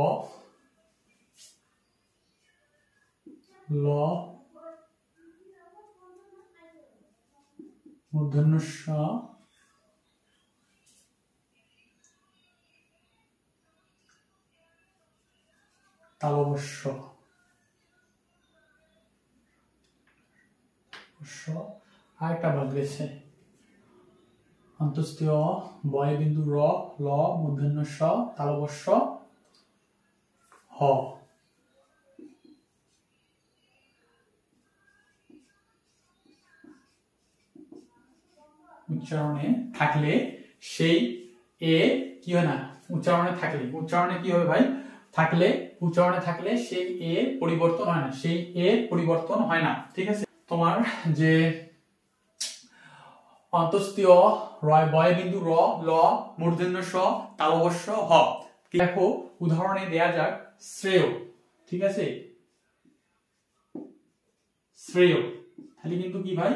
Speaker 1: ল, মূর্ধন্য ষ, তালবস্য, আর একটা বাদ গেছে, অন্তস্তীয় বয় বিন্দু র, ল, মূর্ধন্য ষ, তালব্য শ, হ। উচ্চারণে থাকলে সেই এ কি হয় না, উচ্চারণে থাকলে, উচ্চারণে কি হবে ভাই, থাকলে, উচ্চারণে থাকলে সেই এ পরিবর্তন হয় না, সেই এ পরিবর্তন হয় না। ঠিক আছে, তোমার যে অন্তস্তীয় বয় বিন্দু র, ল, মূর্ধন্য ষ, তালব্য শ, হ। দেখো উদাহরণে দেয়া যাক শ্রেয়। ঠিক আছে, শ্রেয়, তাহলে কিন্তু কি ভাই,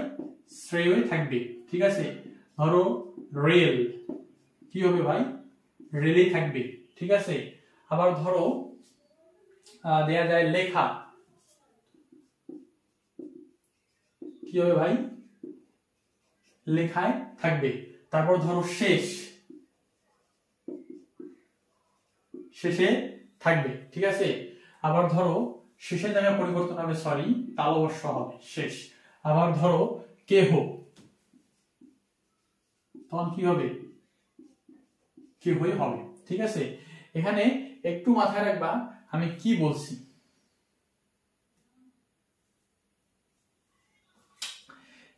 Speaker 1: শ্রেয়ই থাকবে। ঠিক আছে, ধরো রেল, কি হবে ভাই, রেলই থাকবে। ঠিক আছে, আবার ধরো দেয়া যায় লেখা, কি হবে ভাই, লেখায় থাকবে। তারপর ধরো শেষ, শেষে থাকবে। ঠিক আছে, আবার ধরো শেষের জায়গায় পরিবর্তন হবে, সরি তালব্য শ হবে শেষ। আবার ধরো কেহ, তখন কি হবে, কেহই হবে। ঠিক আছে, এখানে একটু মাথায় রাখবা আমি কি বলছি।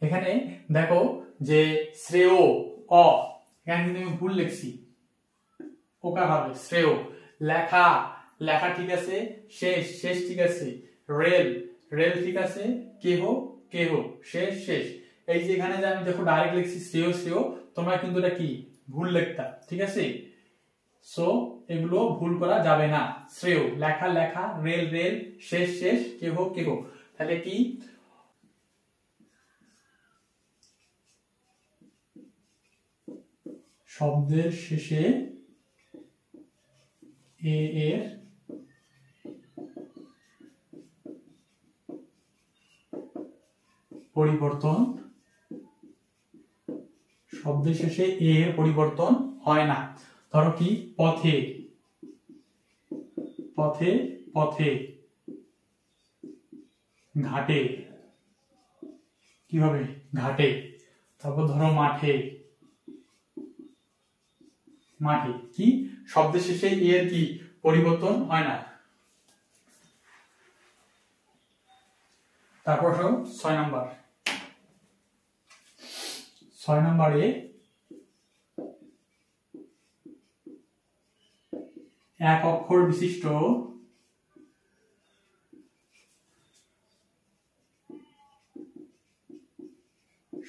Speaker 1: এখানে দেখো যে শ্রেয় অ, এখানে কিন্তু আমি ভুল লিখছি, ওকা হবে শ্রেয়। লেখা, লেখা ঠিক আছে, শেষ, শেষ ঠিক আছে, রেল, রেল ঠিক আছে, কেহ, কেহ, শেষ, শেষ। এই যে এখানে যে আমি দেখো ডাইরেক্ট লিখছি শ্রেয়, শ্রেয়, তোমরা কিন্তু এটা কি ভুল লিখতা। ঠিক আছে, সো এগুলো ভুল করা যাবে না। শ্রেয়, লেখা, লেখা, রেল, রেল, শেষ, শেষ, কেহ, কেহ। তাহলে কি শব্দের শেষে এ এর পরিবর্তন, শব্দের শেষে এ এর পরিবর্তন হয় না। ধরো কি পথে, পথে, পথে, ঘাটে, কি হবে ঘাটে। তারপর ধরো মাঠে, মাঠে, কি শব্দের শেষে এ এর কি পরিবর্তন হয় না। তারপর 6 নাম্বার, 6 নম্বরে এক অক্ষর বিশিষ্ট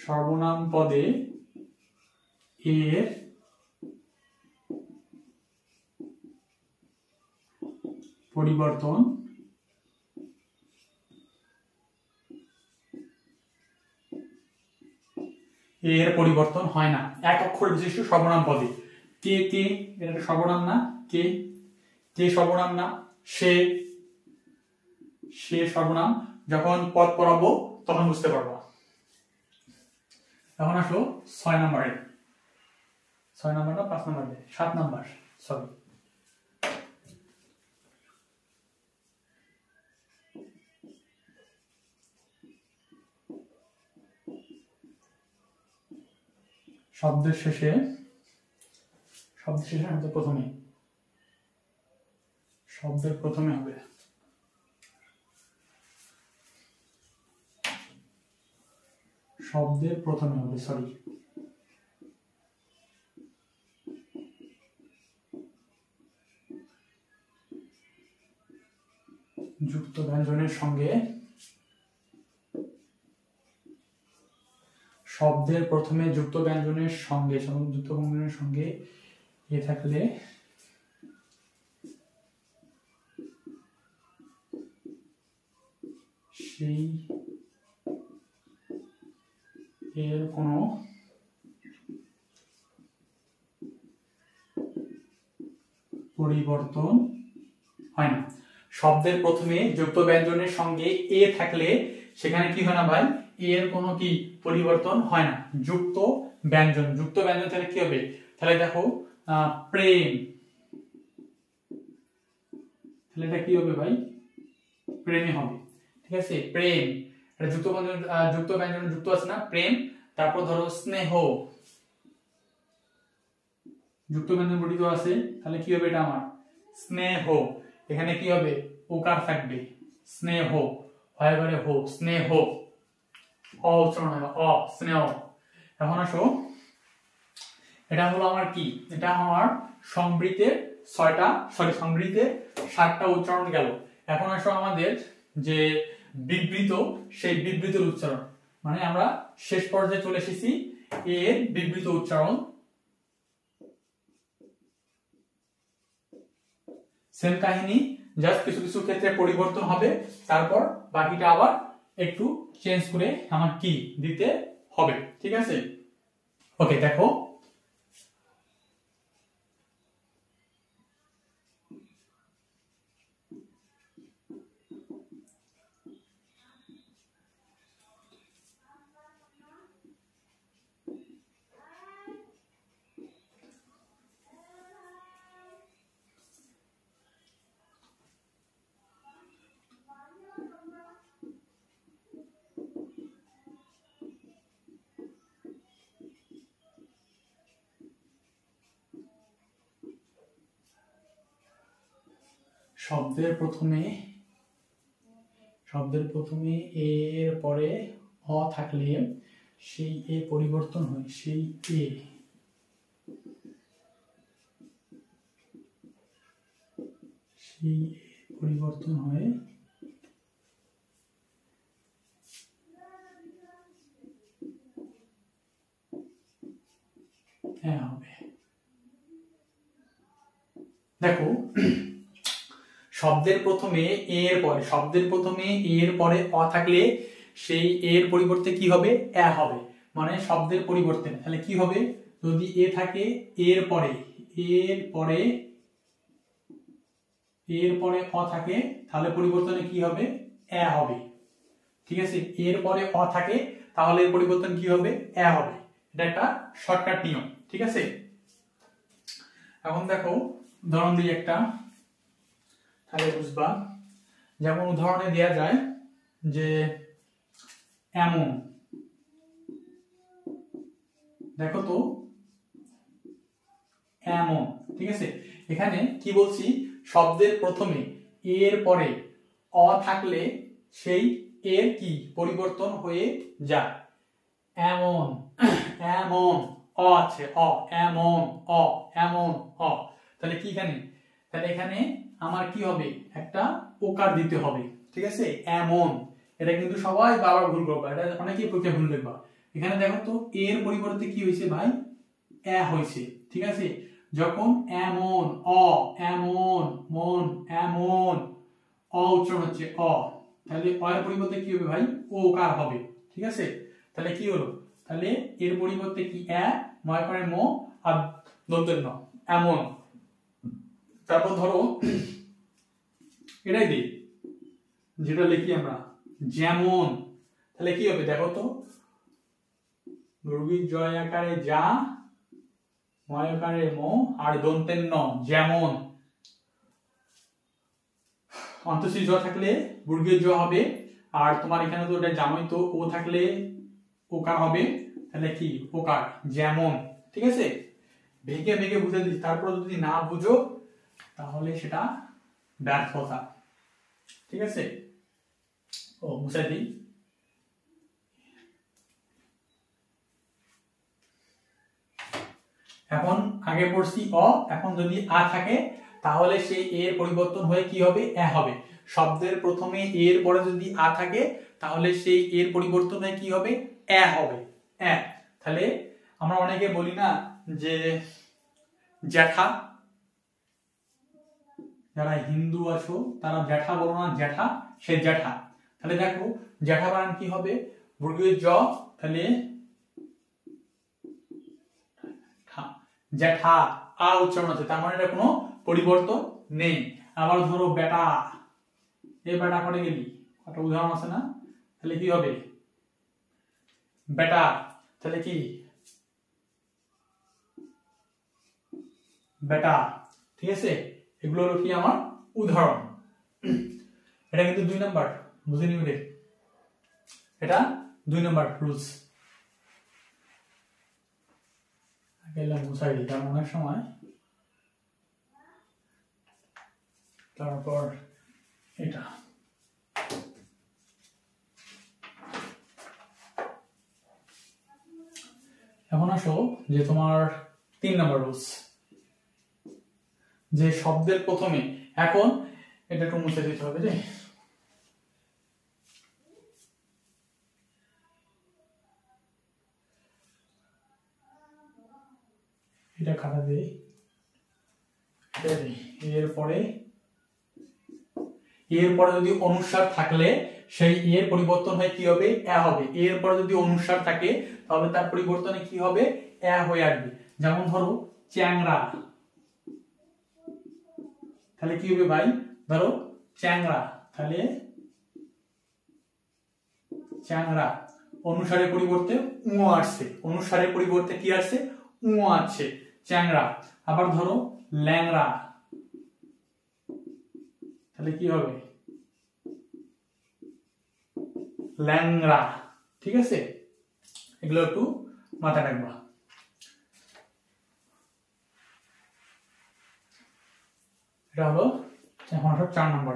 Speaker 1: সর্বনাম পদে এর পরিবর্তন এর পরিবর্তন হয় না। এক অক্ষর বিশিষ্ট সর্বনাম পদে কে, কে এটা সর্বনাম না, কে, কে সর্বনাম না, সে, সে সর্বনাম। যখন পদ পড়াবো তখন বুঝতে পারবো। এখন আসো 6 নম্বরে, 6 নম্বর না 5 নম্বর, 7 নম্বর, সরি। শব্দের শেষে, শব্দের শেষে আমাদের প্রথমে, শব্দের প্রথমে হবে শব্দের প্রথমে হবে, সরি, যুক্ত ব্যঞ্জনের সঙ্গে, শব্দের প্রথমে যুক্ত ব্যঞ্জনের সঙ্গে, যুক্ত ব্যঞ্জনের সঙ্গে এ থাকলে সেই এর কোনো পরিবর্তন হয় না। শব্দের প্রথমে যুক্ত ব্যঞ্জনের সঙ্গে এ থাকলে সেখানে কি হয় না ভাই, এর কোনো কি পরিবর্তন হয় না। যুক্ত ব্যঞ্জন, যুক্ত ব্যঞ্জন তাহলে কি হবে, তাহলে দেখো প্রেম, তাহলে এটা কি হবে ভাই, প্রেমে হবে। ঠিক আছে, প্রেম, এটা যুক্ত ব্যঞ্জন, যুক্ত ব্যঞ্জন যুক্ত আছে না প্রেম। তারপর ধরো স্নেহ, যুক্ত ব্যঞ্জন গঠিত আছে, তাহলে কি হবে এটা আমার স্নেহ। এখানে কি হবে ওকার থাকবে, স্নেহ, হয় করে হো, স্নেহ, অ উচ্চারণ হয় অ, স্নেহ। এখন আসো, এটা হলো আমার কি, এটা আমার সমৃদ্ধের 7টা উচ্চারণ গেল। এখন আসো আমাদের যে বিবৃত, সেই বিবৃতের উচ্চারণ, মানে আমরা শেষ পর্যায়ে চলে এসেছি এর বিবৃত উচ্চারণ। সেম কাহিনী, জাস্ট কিছু কিছু ক্ষেত্রে পরিবর্তন হবে, তারপর বাকিটা আবার একটু চেঞ্জ করে আমার কি দিতে হবে, ঠিক আছে। ওকে, দেখো শব্দের প্রথমে এর পরে অ থাকলে সেই এ পরিবর্তন হয়, সেই এ পরিবর্তন হয় হ্যাঁ হবে। দেখো শব্দের প্রথমে এর পরে অ থাকলে সেই এর পরিবর্তে কি হবে এ হবে, মানে শব্দের পরিবর্তে। তাহলে কি হবে, যদি এ থাকে এর পরে অ থাকে, তাহলে পরিবর্তনে কি হবে এ হবে, ঠিক আছে। এর পরে অ থাকে, তাহলে এর পরিবর্তন কি হবে এ হবে। এটা একটা শর্টকাট নিয়ম, ঠিক আছে। এখন দেখো উদাহরণ দিই একটা, তাহলে বুঝবা। যেমন উদাহরণে দেয়া যায় যে এমন, দেখো তো এমন, ঠিক আছে। এখানে কি বলছি, শব্দের প্রথমে এর পরে অ থাকলে সেই এর কি পরিবর্তন হয়ে যায়। এমন, এমন, অ আছে অ, এমন, অ, এমন, অ। তাহলে কি তাহলে এখানে আমার কি হবে একটা ওকার দিতে হবে, ঠিক আছে। এমন, এটা কিন্তু সবাই বারবার ভুল করবা, এটা অনেকেই পরীক্ষায় ভুল লিখবা। এখানে দেখো তো এর পরিবর্তে কি হয়েছে ভাই এ হয়েছে, ঠিক আছে। যখন এমন, অ, এমন, মন, এমন, অ উচ্চারণ হচ্ছে অ, তাহলে অ এর পরিবর্তে কি হবে ভাই ও কার হবে, ঠিক আছে। তাহলে কি হলো, তাহলে এর পরিবর্তে কি এ, ময় করে মো, আর দন্তের ন, এমন। তারপর ধরো এটাই দিই, যেটা লিখি আমরা যেমন, তাহলে কি হবে দেখো তো, রুবি জয় আকারে যা, ময়কারে মো, আর দন্তের ন, যেমন। অন্তঃস্থিত জ থাকলে বর্গীয় জ হবে, আর তোমার এখানে তো এটা জানোই তো ও থাকলে ওকার হবে, তাহলে কি ওকার যেমন, ঠিক আছে। ভেঙে ভেঙে বুঝে দিচ্ছি, তারপর যদি না বুঝো তাহলে সেটা ব্যর্থতা, ঠিক আছে। ও বুঝাই দিই, এখন আগে পড়ছি অ, এখন যদি আ থাকে তাহলে সেই এর পরিবর্তন হয়ে কি হবে এ হবে। শব্দের প্রথমে এর পরে যদি আ থাকে তাহলে সেই এর পরিবর্তন হয়ে কি হবে এ হবে, এ। তাহলে আমরা অনেকে বলি না যে জ্যাঠা, যারা হিন্দু আছো তারা জ্যাঠা বলো না, জ্যাঠা, সে জ্যাঠা। তাহলে দেখো জ্যাঠা বানান কি হবে বর্গীয় জ, তাহলে জ্যাঠা, আ উচ্চারণ আছে, তার মানে এটা কোনো পরিবর্তন নেই। আবার ধরো বেটা, এই বেটা করে গেলি, একটা উদাহরণ আছে না, তাহলে কি হবে বেটা, তাহলে কি বেটা, ঠিক আছে। এগুলো হলো কি আমার উদাহরণ। এটা কিন্তু 2 নাম্বার, বুঝে নিবে, এটা 2 নাম্বার রুলস। গেলে মুছাই দিই, কারণ অনেক সময় তারপর এটা এখন আসো যে তোমার 3 নম্বর রুলস, যে শব্দের প্রথমে, এখন এটা একটু মুছে দিতে হবে রে, এটা কাটা দেই, এরপরে যদি অনুস্বার থাকলে সেই এর পরিবর্তন হয়ে কি হবে, এ হবে। এরপরে যদি অনুস্বার থাকে তাহলে তার পরিবর্তনে কি হবে, এ হয়ে আসবে। যেমন ধরো চ্যাংড়া, তাহলে কি হবে ভাই, ধরো চ্যাংড়া, তাহলে চ্যাংড়া অনুসারের পরিবর্তে উ আসছে, অনুসারের পরিবর্তে কি আসছে, উ আছে, চ্যাংড়া। আবার ধরো ল্যাংড়া, তাহলে কি হবে, ল্যাংড়া। ঠিক আছে, এগুলো একটু মাথায় রাখবা। এটা হলো এখন 4 নম্বর।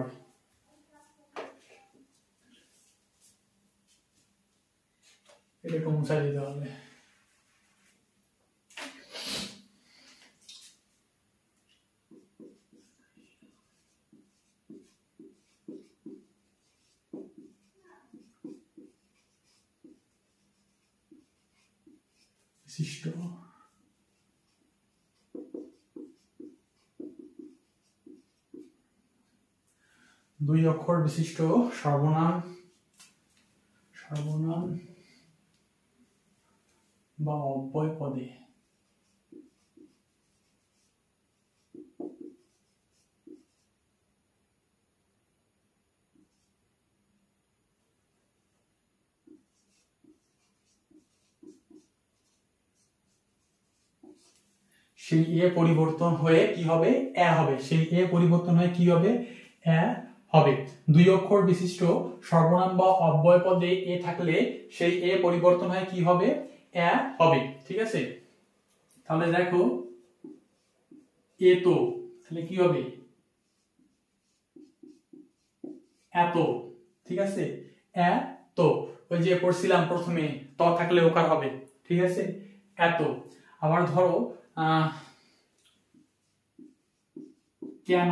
Speaker 1: এটা একটু মুছাই দিতে হবে। বিশিষ্ট, 2 অক্ষর বিশিষ্ট সর্বনাম বা অব্যয় পদে সেই এ পরিবর্তন হয়ে কি হবে, এ হবে। সেই এ পরিবর্তন হয়ে কি হবে, এ হবে। 2 অক্ষর বিশিষ্ট সর্বনাম বা অব্যয় পদে এ থাকলে সেই এ পরিবর্তন হয়ে কি হবে, এ হবে। ঠিক আছে, তাহলে দেখো এ তো, তাহলে কি হবে, এত। ঠিক আছে, এত, ওই যে পড়ছিলাম প্রথমে ত থাকলে ওকার হবে। ঠিক আছে, এত। আবার ধরো কেন,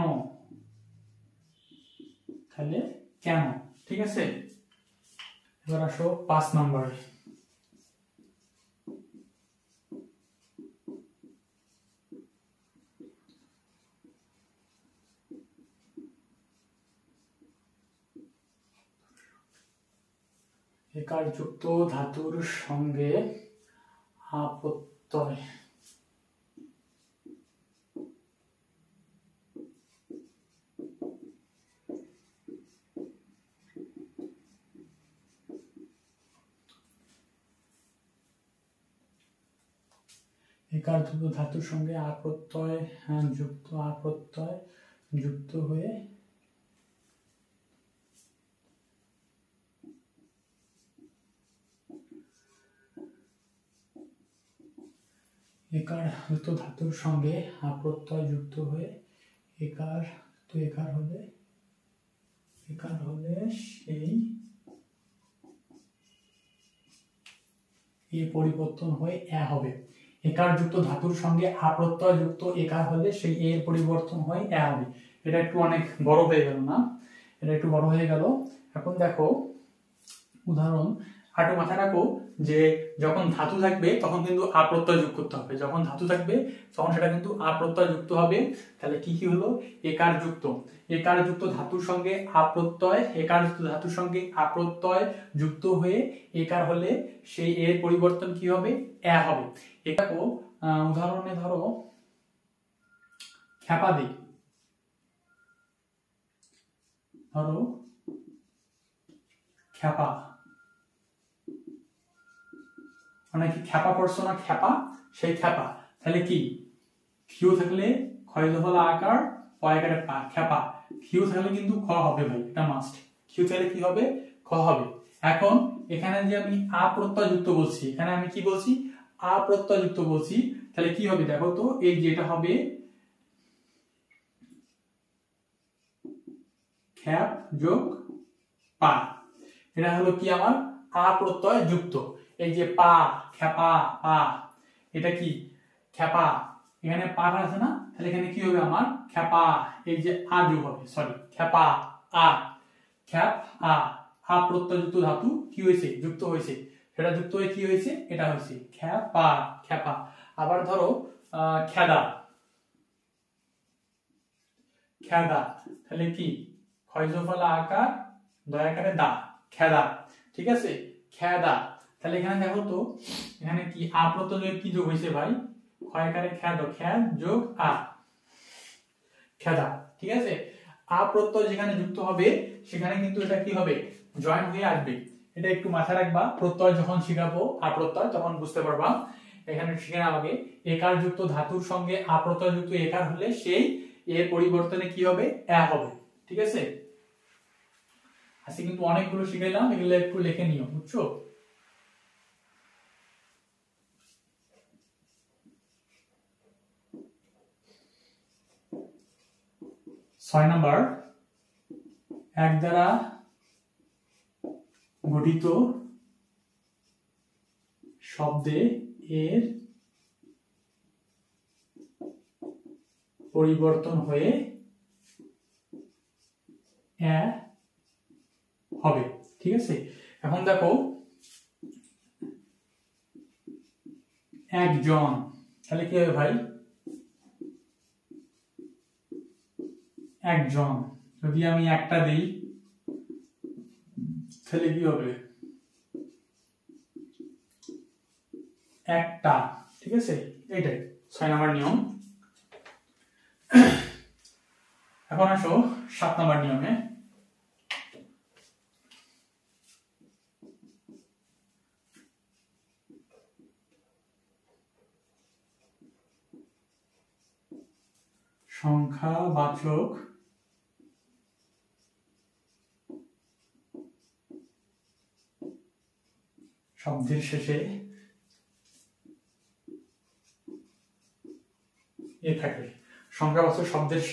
Speaker 1: তাহলে কেন। ঠিক আছে, এবার আসো 5 নম্বর। একার যুক্ত ধাতুর সঙ্গে আ প্রত্যয়, একার যুক্ত ধাতুর সঙ্গে আ প্রত্যয় যুক্ত, আ প্রত্যয় যুক্ত হয়ে একার যুক্ত ধাতুর সঙ্গে আ প্রত্যয় যুক্ত হয়ে একার, তো একার হলে সেই এ পরিবর্তন হয়ে এ হবে। একার যুক্ত ধাতুর সঙ্গে আ প্রত্যয় যুক্ত একার হলে সেই এর পরিবর্তন হয়ে এ হবে। এটা একটু অনেক বড় হয়ে গেল না, এটা একটু বড় হয়ে গেল। এখন দেখো উদাহরণ, একটু মাথায় রাখো যে যখন ধাতু থাকবে তখন কিন্তু আ প্রত্যয় যোগ করতে হবে, যখন ধাতু থাকবে তখন সেটা কিন্তু আ প্রত্যয় যুক্ত হবে। তাহলে কি কি হলো, একার যুক্ত ধাতুর সঙ্গে আ প্রত্যয়, একার যুক্ত ধাতুর সঙ্গে আ প্রত্যয় যুক্ত হয়ে একার হলে সেই এর পরিবর্তন কি হবে, এ হবে। এটাকে উদাহরণে ধরো খ্যাপা দিই, ধরো খ্যাপা, মানে কি খ্যাপা পড়ছো না, খ্যাপা, সেই খ্যাপা। তাহলে কি খিউ থাকলে ক্ষয় হলো আকার, পয়াকারে পা, খ্যাপা। খিউ থাকলে কিন্তু খ হবে ভাই, এটা মাস্ট। খিউ থাকলে কি হবে, খ হবে। এখন এখানে যে আমি আ প্রত্যয় যুক্ত বলছি, এখানে আমি কি বলছি, আ প্রত্যয় যুক্ত বলছি, তাহলে কি হবে দেখো তো, এই যেটা হবে খ্যাপ যোগ পা, এটা হলো কি আমার আ প্রত্যয় যুক্ত। এই যে পা, খ্যাপা, পা, এটা কি খ্যাপা, এখানে পাটা আছে না, তাহলে এখানে কি হবে আমার খ্যাপা, এই যে আ যোগ হবে, সরি খ্যাপা আ, খ্যাপ আ, আ প্রত্যয় যুক্ত ধাতু কি হয়েছে যুক্ত হয়েছে, সেটা যুক্ত হয়ে কি হয়েছে এটা হয়েছে খ্যাপা, খ্যাপা। আবার ধরো খেদা, খেদা, তাহলে কি ক্ষয়জফলা আকার দয়াকারে দা, খেদা, ঠিক আছে খেদা। তাহলে এখানে দেখো তো, এখানে কি আ প্রত্যয় কি যোগ হয়েছে ভাই, ক্ষয়কারে খ্যাদ, খ্যাদ যোগ আ, খেদা, ঠিক আছে। আ প্রত্যয় যেখানে যুক্ত হবে সেখানে কিন্তু এটা কি হবে জয়েন্ট হয়ে আসবে, এটা একটু মাথায় রাখবা, প্রত্যয় যখন শিখাবো আ প্রত্যয় তখন বুঝতে পারবা। এখানে শিখে নেওয়া আগে একার যুক্ত ধাতুর সঙ্গে আ প্রত্যয় যুক্ত একার হলে সেই এর পরিবর্তনে কি হবে এ হবে, ঠিক আছে। আজকে কিন্তু অনেকগুলো শিখাইলাম, এগুলো একটু লিখে নিও, বুঝছো। 6 নাম্বার, এক দ্বারা গঠিত শব্দে এর পরিবর্তন হয়ে এ হবে, ঠিক আছে। এখন দেখো একজন, তাহলে কি হবে ভাই একজন, যদি আমি একটা দেই তাহলে কি হবে একটা, ঠিক আছে, এইটাই 6 নাম্বার নিয়ম। এখন আসো 7 নাম্বার নিয়মে। সংখ্যাবাচক শব্দের শেষে এ থাকলে, সংখ্যাবাচক শব্দের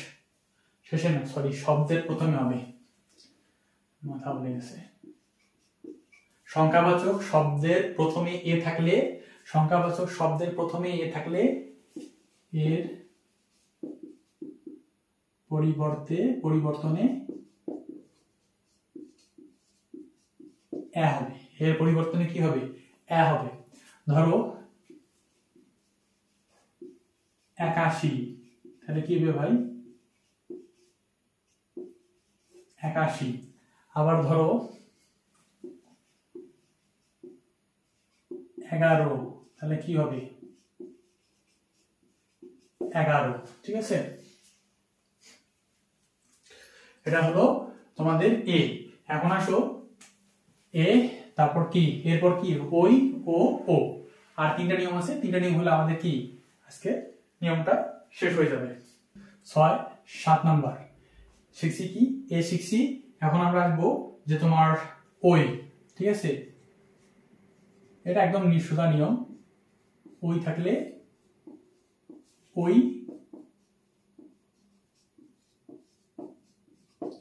Speaker 1: শেষে না, সরি শব্দের প্রথমে হবে, মাথা বলে গেছে। সংখ্যাবাচক শব্দের প্রথমে এ থাকলে, সংখ্যাবাচক শব্দের প্রথমে এ থাকলে এর পরিবর্তনে এ হবে, এর পরিবর্তনে কি হবে এ হবে। ধরো 81, তাহলে কি হবে ভাই 81। আবার ধরো 11, তাহলে কি হবে 11, ঠিক আছে। এটা হলো তোমাদের এ। এখন আসো এ, তারপর কি, এরপর কি ওই ও ও, আর 3টা নিয়ম আছে, 3টা নিয়ম হলে আমাদের কি আজকে নিয়মটা শেষ হয়ে যাবে। 6 7 নাম্বার শিখছি কি এ শিখছি। এখন আমরা আসবো যে তোমার ওই, ঠিক আছে, এটা একদম নিঃসুতা নিয়ম, ওই থাকলে ওই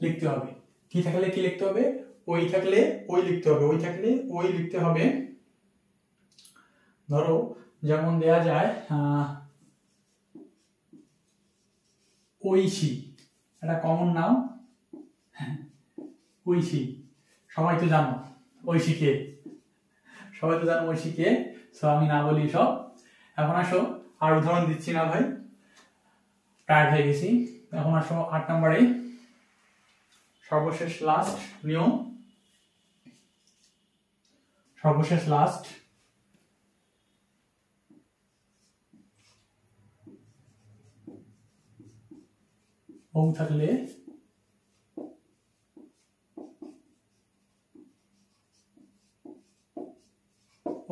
Speaker 1: লিখতে হবে, কি থাকলে কি লিখতে হবে ওই থাকলে ওই লিখতে হবে, ওই থাকলে ওই লিখতে হবে। ধরো যেমন দেয়া যায় ঐশী, এটা কমন নাম, ঐশী সবাই তো জানো, ঐশীকে সবাই তো জানো, ঐশীকে, সো আমি না বলি সব। এখন আসো আর উদাহরণ দিচ্ছি না ভাই, টায়ার্ড হয়ে গেছি। এখন আসো 8 নম্বরে সর্বশেষ লাস্ট নিয়ম, সর্বশেষ লাস্ট ও থাকলে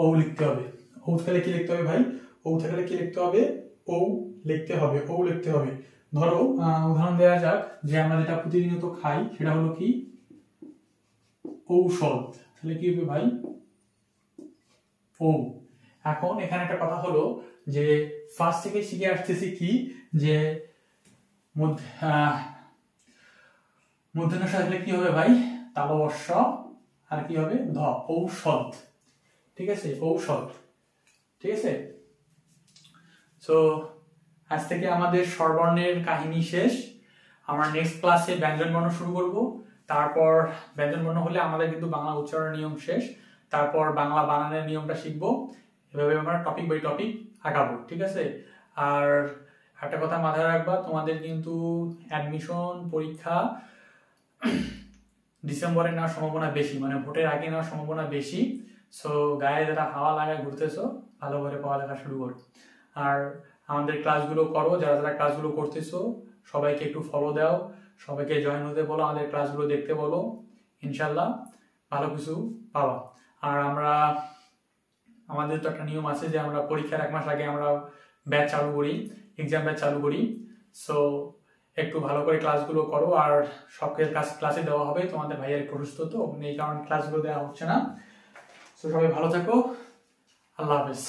Speaker 1: ও লিখতে হবে, ও থাকলে কি লিখতে হবে ভাই, ও থাকলে কি লিখতে হবে ও লিখতে হবে, ও লিখতে হবে। ধরো উদাহরণ দেওয়া যাক, যে আমরা যেটা প্রতিনিয়ত খাই সেটা হলো কি ঔষধ, তাহলে কি হবে ভাই ও। এখন এখানে একটা কথা হলো, যে ফার্স্ট থেকে শিখে আসতেছি কি যে মূর্ধন্য ষ থাকলে কি হবে ভাই, তালবস্য, আর কি হবে ধ, ঔষধ। ঠিক আছে, ঔষধ। ঠিক আছে, সো আজ থেকে আমাদের স্বরবর্ণের কাহিনী শেষ। আমরা নেক্সট ক্লাসে ব্যঞ্জন বর্ণ শুরু করব। তারপর ব্যঞ্জন বর্ণ হলে আমাদের কিন্তু বাংলা উচ্চারণের নিয়ম শেষ। তারপর বাংলা বানানের নিয়মটা শিখবো। এভাবে আমরা টপিক বাই টপিক আগাবো। ঠিক আছে, আর একটা কথা মাথায় রাখবা, তোমাদের কিন্তু অ্যাডমিশন পরীক্ষা ডিসেম্বরে নেওয়ার সম্ভাবনা বেশি, মানে ভোটের আগে নেওয়ার সম্ভাবনা বেশি। সো গায়ে যারা হাওয়া লাগায় ঘুরতেছো, ভালো করে পড়ালেখা শুরু করো। আর আমাদের ক্লাসগুলো করো, যারা যারা ক্লাসগুলো করতেছো সবাইকে একটু ফলো দাও, সবাইকে জয়েন হতে বলো, আমাদের ক্লাসগুলো দেখতে বলো। ইনশাল্লাহ ভালো কিছু পাবা। আর আমাদের তো একটা নিয়ম আছে যে আমরা পরীক্ষার 1 মাস আগে আমরা ব্যাচ চালু করি, এক্সাম ব্যাচ চালু করি। সো একটু ভালো করে ক্লাসগুলো করো। আর সব ক্লাসে দেওয়া হবে, তোমাদের ভাইয়ের একটু অসুস্থ তো এই কারণে ক্লাসগুলো দেওয়া হচ্ছে না। সো সবাই ভালো থাকো, আল্লাহ হাফেজ।